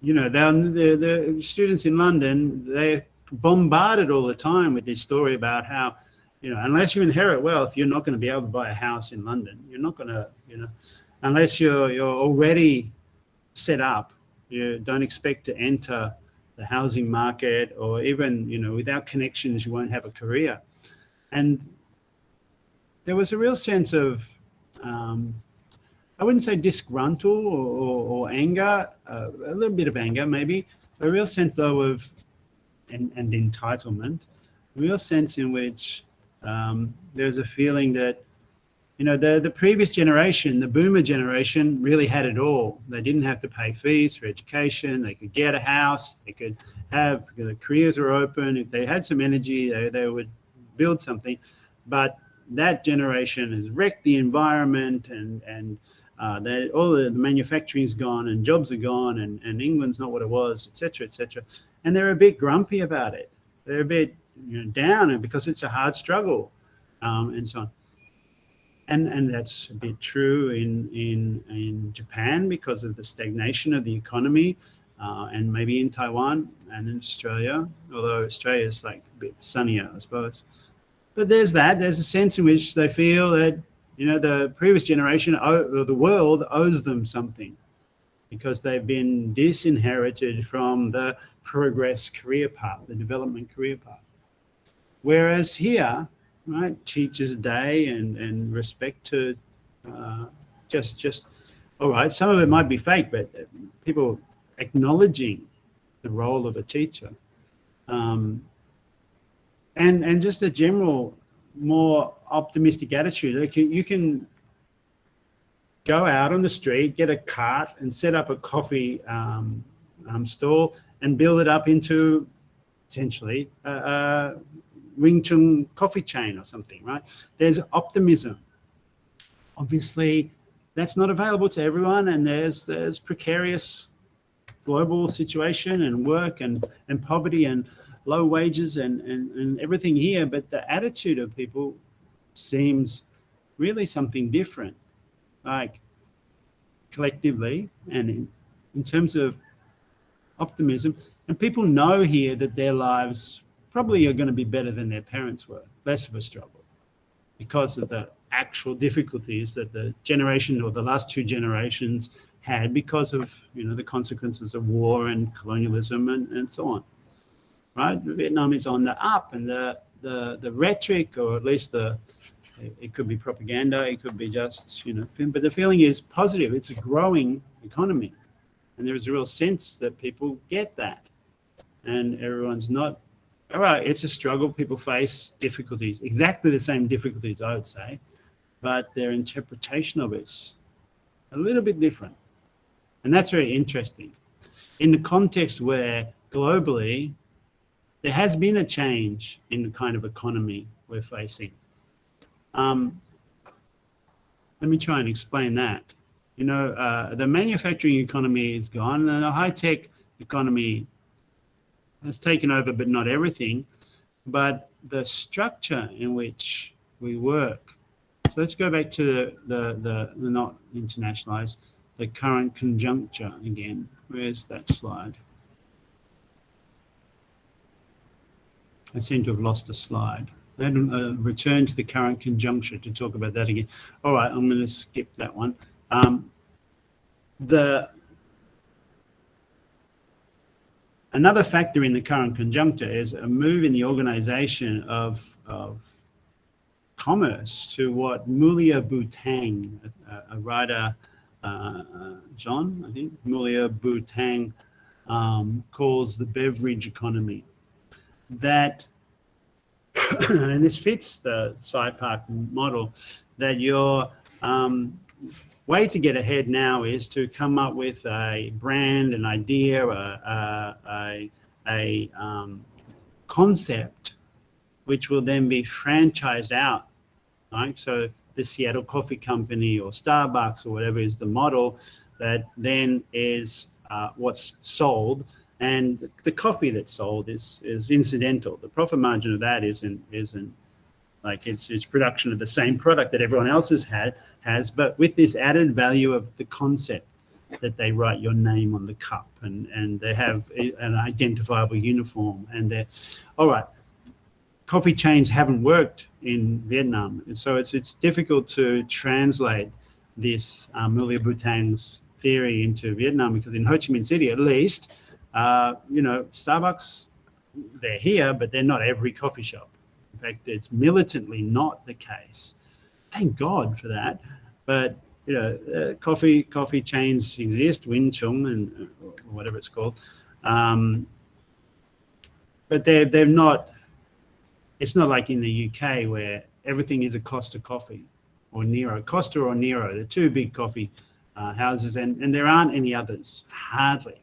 the students in London, they're bombarded all the time with this story about how, unless you inherit wealth, you're not going to be able to buy a house in London. You're not going to, unless you're already set up, you don't expect to enter the housing market, or even, without connections, you won't have a career. And there was a real sense of, I wouldn't say disgruntled or anger, a little bit of anger maybe, a real sense though of, and entitlement, a real sense in which there's a feeling that, the previous generation, the boomer generation, really had it all. They didn't have to pay fees for education. They could get a house. They could have, the careers were open. If they had some energy, they would build something. But that generation has wrecked the environment, and all the manufacturing's gone and jobs are gone, and England's not what it was, et cetera, et cetera. And they're a bit grumpy about it. They're a bit down, because it's a hard struggle, and so on. And that's a bit true in Japan because of the stagnation of the economy, and maybe in Taiwan and in Australia, although Australia's like a bit sunnier, I suppose. But there's a sense in which they feel that, the previous generation or the world owes them something. because they've been disinherited from the progress career path, the development career path. Whereas here, right, Teachers' Day and respect to just all right, some of it might be fake, but people acknowledging the role of a teacher, and just a general more optimistic attitude. Like you can go out on the street, get a cart, and set up a coffee stall and build it up into potentially a Wing Chun coffee chain or something, right? There's optimism. Obviously, that's not available to everyone, and there's precarious global situation and work and poverty and low wages and everything here, but the attitude of people seems really something different, like collectively and in terms of optimism. And people know here that their lives probably are going to be better than their parents were, less of a struggle, because of the actual difficulties that the generation or the last two generations had because of, you know, the consequences of war and colonialism and so on. Right? Vietnam is on the up, and the rhetoric, or at least it could be propaganda, it could be just, you know, but the feeling is positive. It's a growing economy, and there is a real sense that people get that, and everyone's not, all right, it's a struggle. People face difficulties, exactly the same difficulties, I would say, but their interpretation of it's a little bit different. And that's very interesting in the context where globally there has been a change in the kind of economy we're facing. Let me try and explain that. You know, the manufacturing economy is gone, and the high-tech economy has taken over, but not everything. But the structure in which we work. So let's go back to the not internationalized, the current conjuncture again. Where's that slide? I seem to have lost a slide. Then return to the current conjuncture to talk about that again. All right, I'm going to skip that one. Another factor in the current conjuncture is a move in the organization of commerce to what Mulia Butang, a writer, John, I think, Mulia Butang, calls the beverage economy. That, and this fits the SciPark model, that your way to get ahead now is to come up with a brand, an idea, a concept, which will then be franchised out, right? So the Seattle Coffee Company or Starbucks or whatever is the model that then is what's sold, and the coffee that's sold is incidental. The profit margin of that isn't like it's production of the same product that everyone else has, but with this added value of the concept that they write your name on the cup and they have an identifiable uniform, and they're all right. Coffee chains haven't worked in Vietnam, and so it's difficult to translate this Mulia Butang's theory into Vietnam, because in Ho Chi Minh City, at least, you know, Starbucks, they're here, but they're not every coffee shop. In fact, it's militantly not the case. Thank God for that. But you know, coffee chains exist, Wing Chun and whatever it's called, but they're not. It's not like in the UK where everything is a Costa Coffee or Nero. Costa or Nero, the two big coffee houses, and there aren't any others, hardly.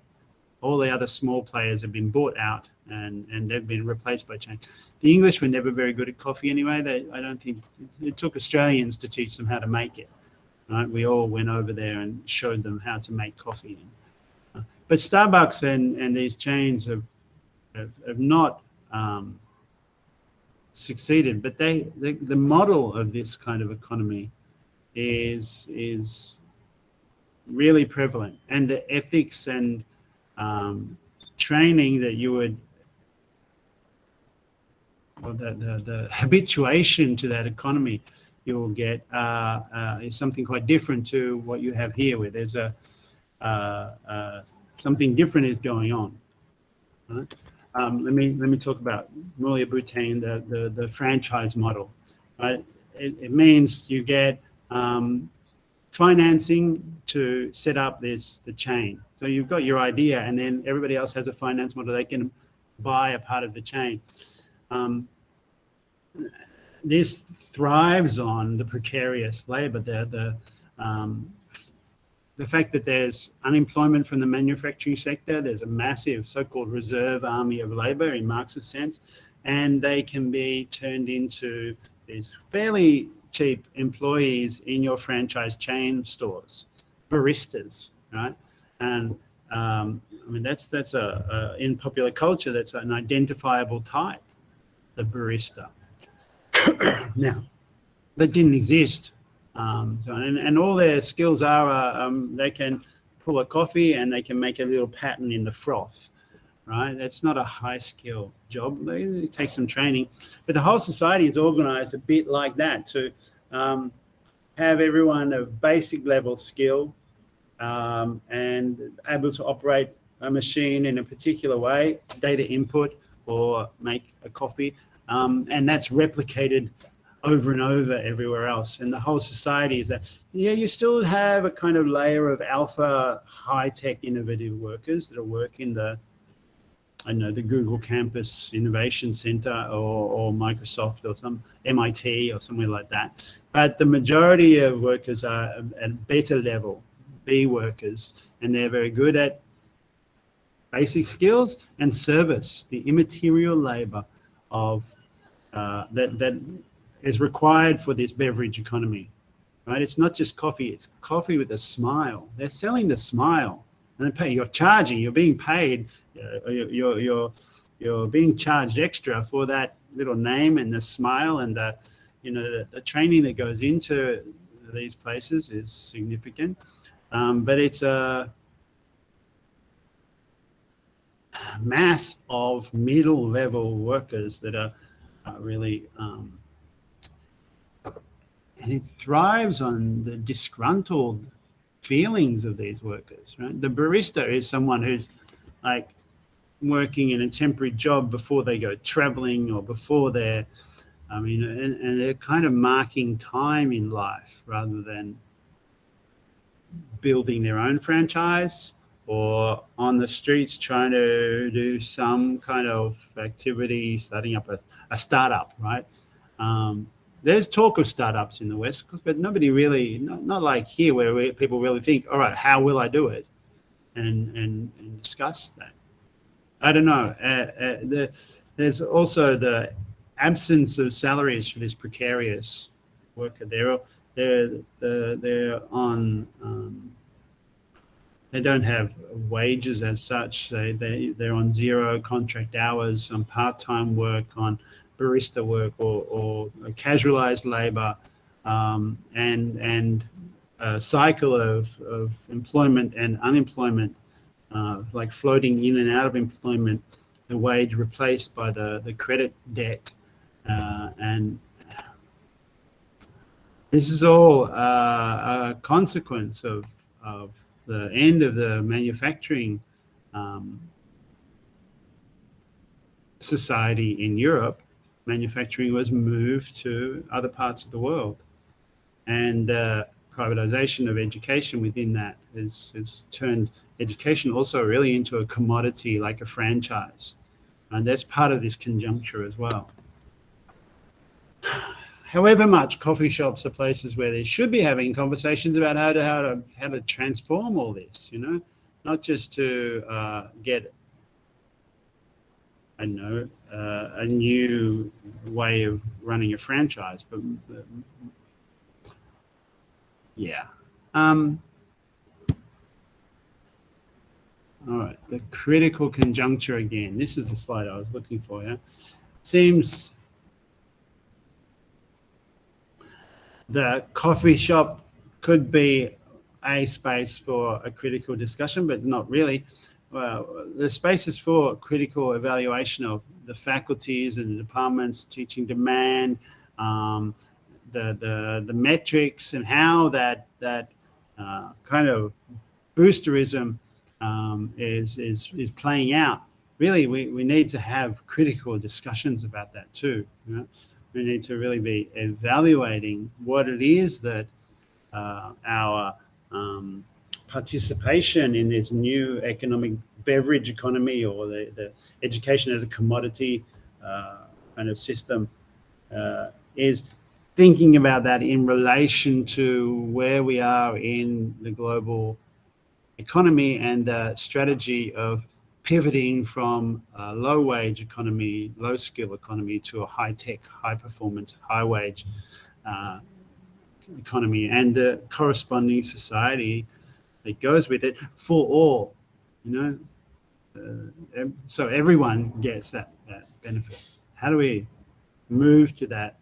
All the other small players have been bought out and they've been replaced by chains. The English were never very good at coffee anyway. I don't think it took Australians to teach them how to make it. Right? We all went over there and showed them how to make coffee. But Starbucks and these chains have not succeeded. But the model of this kind of economy is really prevalent, and the ethics and training that you would, or the habituation to that economy you will get is something quite different to what you have here, where there's a something different is going on. Right? Let me talk about Mulia Bhutan, the franchise model. Right? It means you get financing to set up the chain. So you've got your idea, and then everybody else has a finance model. They can buy a part of the chain. This thrives on the precarious labor, the fact that there's unemployment from the manufacturing sector. There's a massive so-called reserve army of labor in Marxist sense, and they can be turned into these fairly cheap employees in your franchise chain stores, baristas, right? And I mean, that's in popular culture, that's an identifiable type, the barista. Now, that didn't exist. And all their skills are they can pull a coffee and they can make a little pattern in the froth, right? That's not a high skill job. It takes some training. But the whole society is organized a bit like that, to have everyone of basic level skill and able to operate a machine in a particular way, data input or make a coffee. And that's replicated over and over everywhere else. And the whole society is that, yeah, you still have a kind of layer of alpha, high-tech, innovative workers that are working the Google Campus Innovation Center or Microsoft or some MIT or somewhere like that. But the majority of workers are at better level, B workers, and they're very good at basic skills and service, the immaterial labor of that is required for this beverage economy, right? It's not just coffee, it's coffee with a smile. They're selling the smile. And you're charging, you're being paid, you're being charged extra for that little name and the smile, and the training that goes into these places is significant. But it's a mass of middle level workers that are really and it thrives on the disgruntled feelings of these workers, right? The barista is someone who's like working in a temporary job before they go traveling or before they're, and they're kind of marking time in life rather than building their own franchise or on the streets trying to do some kind of activity, starting up a startup, right? There's talk of startups in the West, but nobody really, not like here where people really think, all right, how will I do it? And discuss that. I don't know. There's also the absence of salaries for this precarious worker. They're on, they don't have wages as such. They're on zero contract hours, on part-time work, on barista work or casualized labor, and a cycle of employment and unemployment, like floating in and out of employment, the wage replaced by the credit debt. And this is all a consequence of the end of the manufacturing society in Europe. Manufacturing was moved to other parts of the world, and privatization of education within that has turned education also really into a commodity, like a franchise, and that's part of this conjuncture as well. However much coffee shops are places where they should be having conversations about how to transform all this, not just to get a new way of running a franchise, but yeah. All right, the critical conjuncture again. This is the slide I was looking for. Yeah, seems the coffee shop could be a space for a critical discussion, but not really. Well, the spaces for critical evaluation of the faculties and the departments, teaching demand, the metrics, and how that kind of boosterism is playing out, really we need to have critical discussions about that too. We need to really be evaluating what it is that our participation in this new economic beverage economy, or the education as a commodity kind of system, is thinking about that in relation to where we are in the global economy and the strategy of pivoting from a low-wage economy, low-skill economy, to a high-tech, high-performance, high-wage economy, and the corresponding society that goes with it for all, so everyone gets that benefit. How do we move to that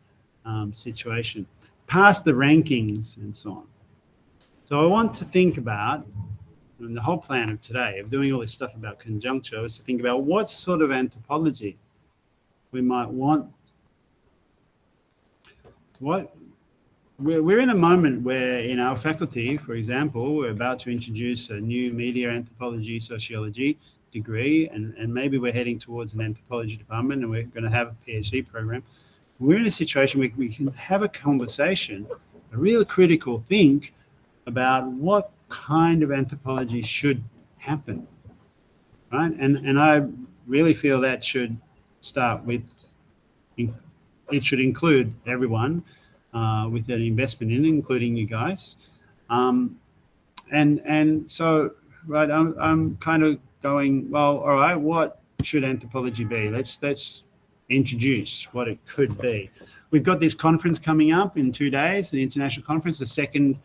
situation past the rankings and so on? So I want to think about, and the whole plan of today, of doing all this stuff about conjuncture, is to think about what sort of anthropology we might want. We're in a moment where in our faculty, for example, we're about to introduce a new media anthropology sociology degree, and maybe we're heading towards an anthropology department, and we're going to have a PhD program. We're in a situation where we can have a conversation, a real critical think about what kind of anthropology should happen, right? And I really feel that should start with, it should include everyone with an investment in it, including you guys. And so, right, I'm kind of going, well, all right, what should anthropology be? Let's introduce what it could be. We've got this conference coming up in 2 days, the international conference, the second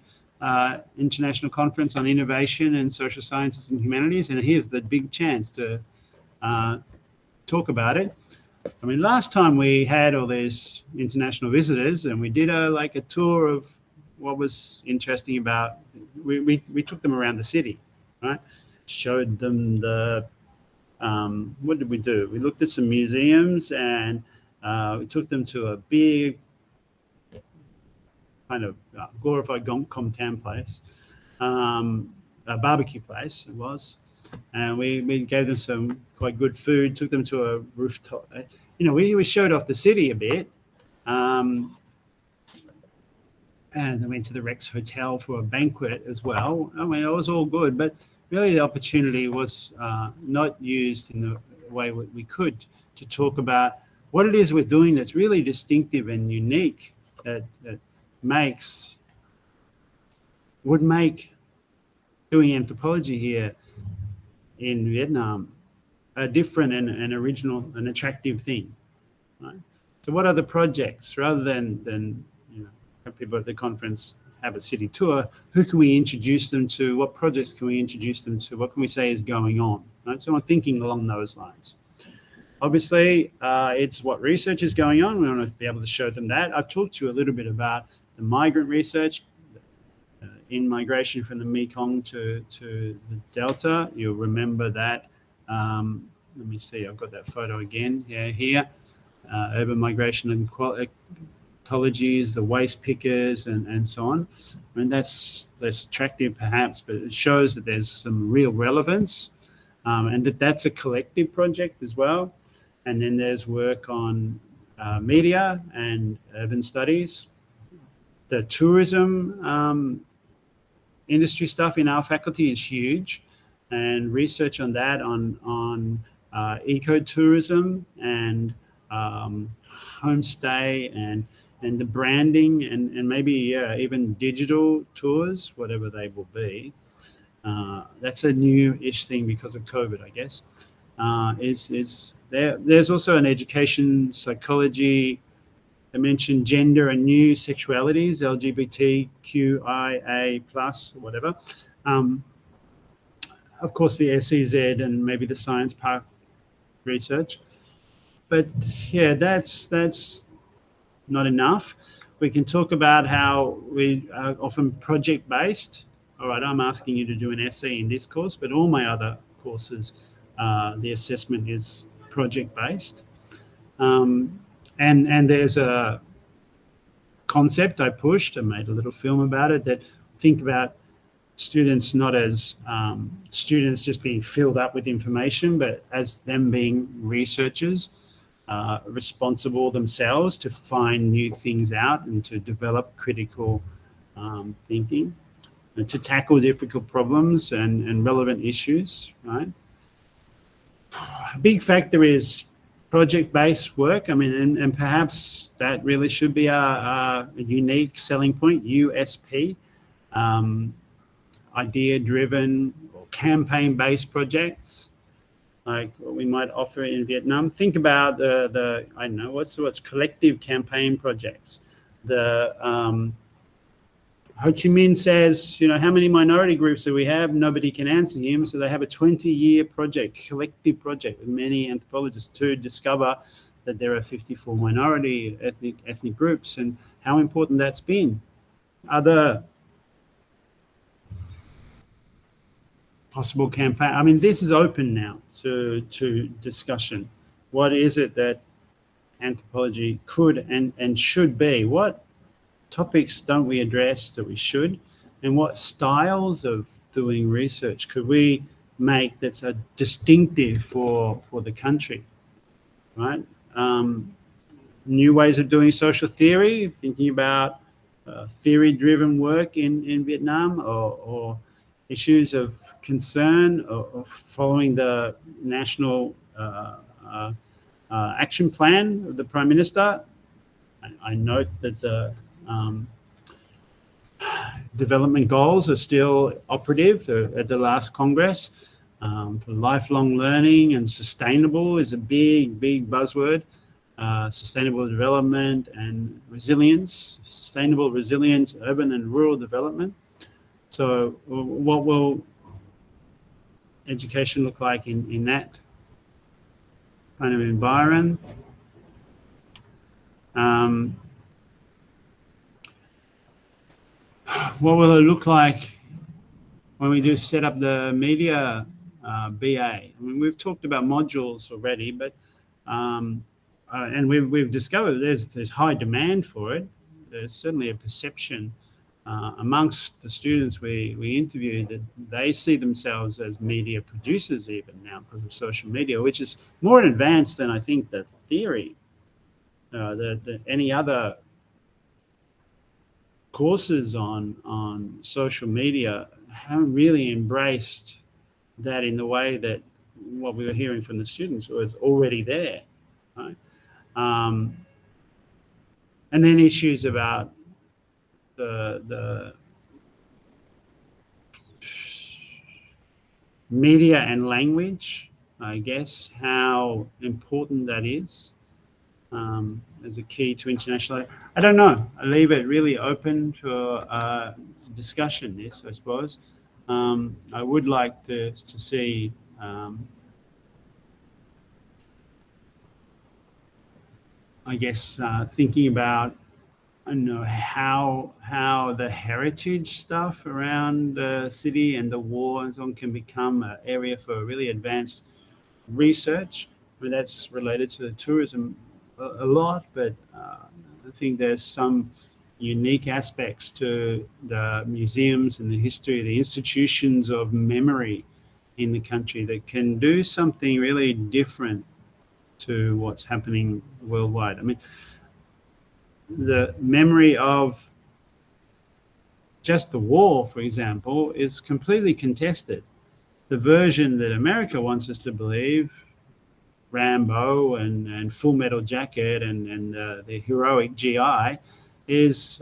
international conference on innovation and social sciences and humanities, and here's the big chance to talk about it. I mean, last time we had all these international visitors, and we did a tour of what was interesting about. We took them around the city, right? Showed them the what did we do? We looked at some museums, and we took them to a big kind of glorified Comtown place, a barbecue place it was, and we gave them some quite good food, took them to a rooftop. We showed off the city a bit, and they went to the Rex Hotel for a banquet as well. I mean, it was all good, but really the opportunity was not used in the way we could to talk about what it is we're doing that's really distinctive and unique, that would make doing anthropology here in Vietnam a different and original and attractive thing, right? So what are the projects, rather than have people at the conference have a city tour? Who can we introduce them to? What projects can we introduce them to? What can we say is going on, right? So I'm thinking along those lines. Obviously, it's what research is going on. We want to be able to show them that. I've talked to you a little bit about the migrant research in migration from the Mekong to the Delta. You'll remember that. Let me see, I've got that photo again. Yeah, here. Urban migration and ecologies, the waste pickers, and so on. I mean, that's less attractive perhaps, but it shows that there's some real relevance, and that's a collective project as well. And then there's work on media and urban studies. The tourism industry stuff in our faculty is huge, and research on that, on ecotourism and homestay and the branding and maybe even digital tours, whatever they will be. That's a new-ish thing because of COVID, I guess. There's also an education psychology. I mentioned gender and new sexualities, LGBTQIA+, whatever. Of course, the SEZ and maybe the science park research. But yeah, that's not enough. We can talk about how we are often project-based. All right, I'm asking you to do an essay in this course, but all my other courses, the assessment is project-based. And there's a concept I pushed and made a little film about it, that think about students not as students just being filled up with information, but as them being researchers, responsible themselves to find new things out and to develop critical thinking, and to tackle difficult problems and relevant issues, right? A big factor is project-based work. I mean, and perhaps that really should be a unique selling point, USP, idea-driven or campaign-based projects, like what we might offer in Vietnam. Think about the I don't know, what's collective campaign projects. The Ho Chi Minh says, you know, how many minority groups do we have? Nobody can answer him. So they have a 20-year project, collective project with many anthropologists to discover that there are 54 minority ethnic groups and how important that's been. Other possible campaign. I mean, this is open now to discussion. What is it that anthropology could and should be? What topics don't we address that we should? And what styles of doing research could we make that's a distinctive for the country, right? New ways of doing social theory, thinking about theory-driven work in Vietnam, or issues of concern, or following the national action plan of the Prime Minister. I note that the development goals are still operative at the last Congress. For lifelong learning and sustainable is a big buzzword. Sustainable development and resilience, sustainable resilience, urban and rural development. So what will education look like in that kind of environment? What will it look like when we do set up the media BA? I mean, we've talked about modules already, but and we've discovered there's high demand for it. There's certainly a perception amongst the students we interviewed that they see themselves as media producers even now because of social media, which is more advanced than I think the theory. Any other courses on social media haven't really embraced that in the way that what we were hearing from the students was already there, right? And then issues about the media and language, I guess, how important that is as a key to international. I don't know. I leave it really open to discussion, this, I suppose. I would like to see I guess thinking about, I don't know, how the heritage stuff around the city and the war and so on can become an area for really advanced research. I mean, that's related to the tourism a lot, but I think there's some unique aspects to the museums and the history, the institutions of memory in the country that can do something really different to what's happening worldwide. I mean, the memory of just the war, for example, is completely contested. The version that America wants us to believe, Rambo and Full Metal Jacket and the heroic GI, is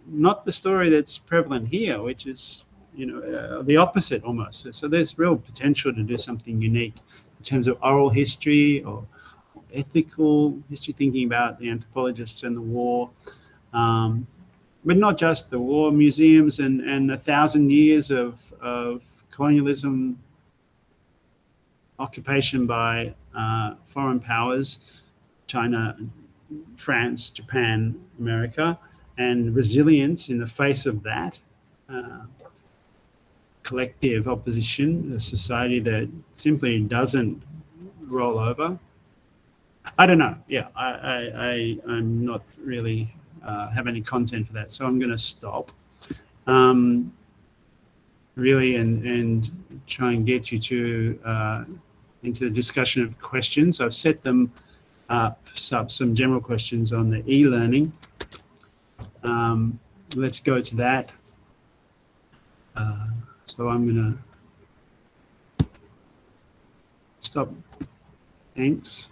not the story that's prevalent here, which is, you know, the opposite almost. So there's real potential to do something unique in terms of oral history or ethical history, thinking about the anthropologists and the war, but not just the war. Museums and 1,000 years of colonialism, occupation by foreign powers, China, France, Japan, America, and resilience in the face of that, collective opposition, a society that simply doesn't roll over. I don't know. Yeah, I'm not really have any content for that, so I'm going to stop. And really and try and get you to into the discussion of questions. I've set them up some general questions on the e-learning. Let's go to that. So I'm going to stop. Thanks.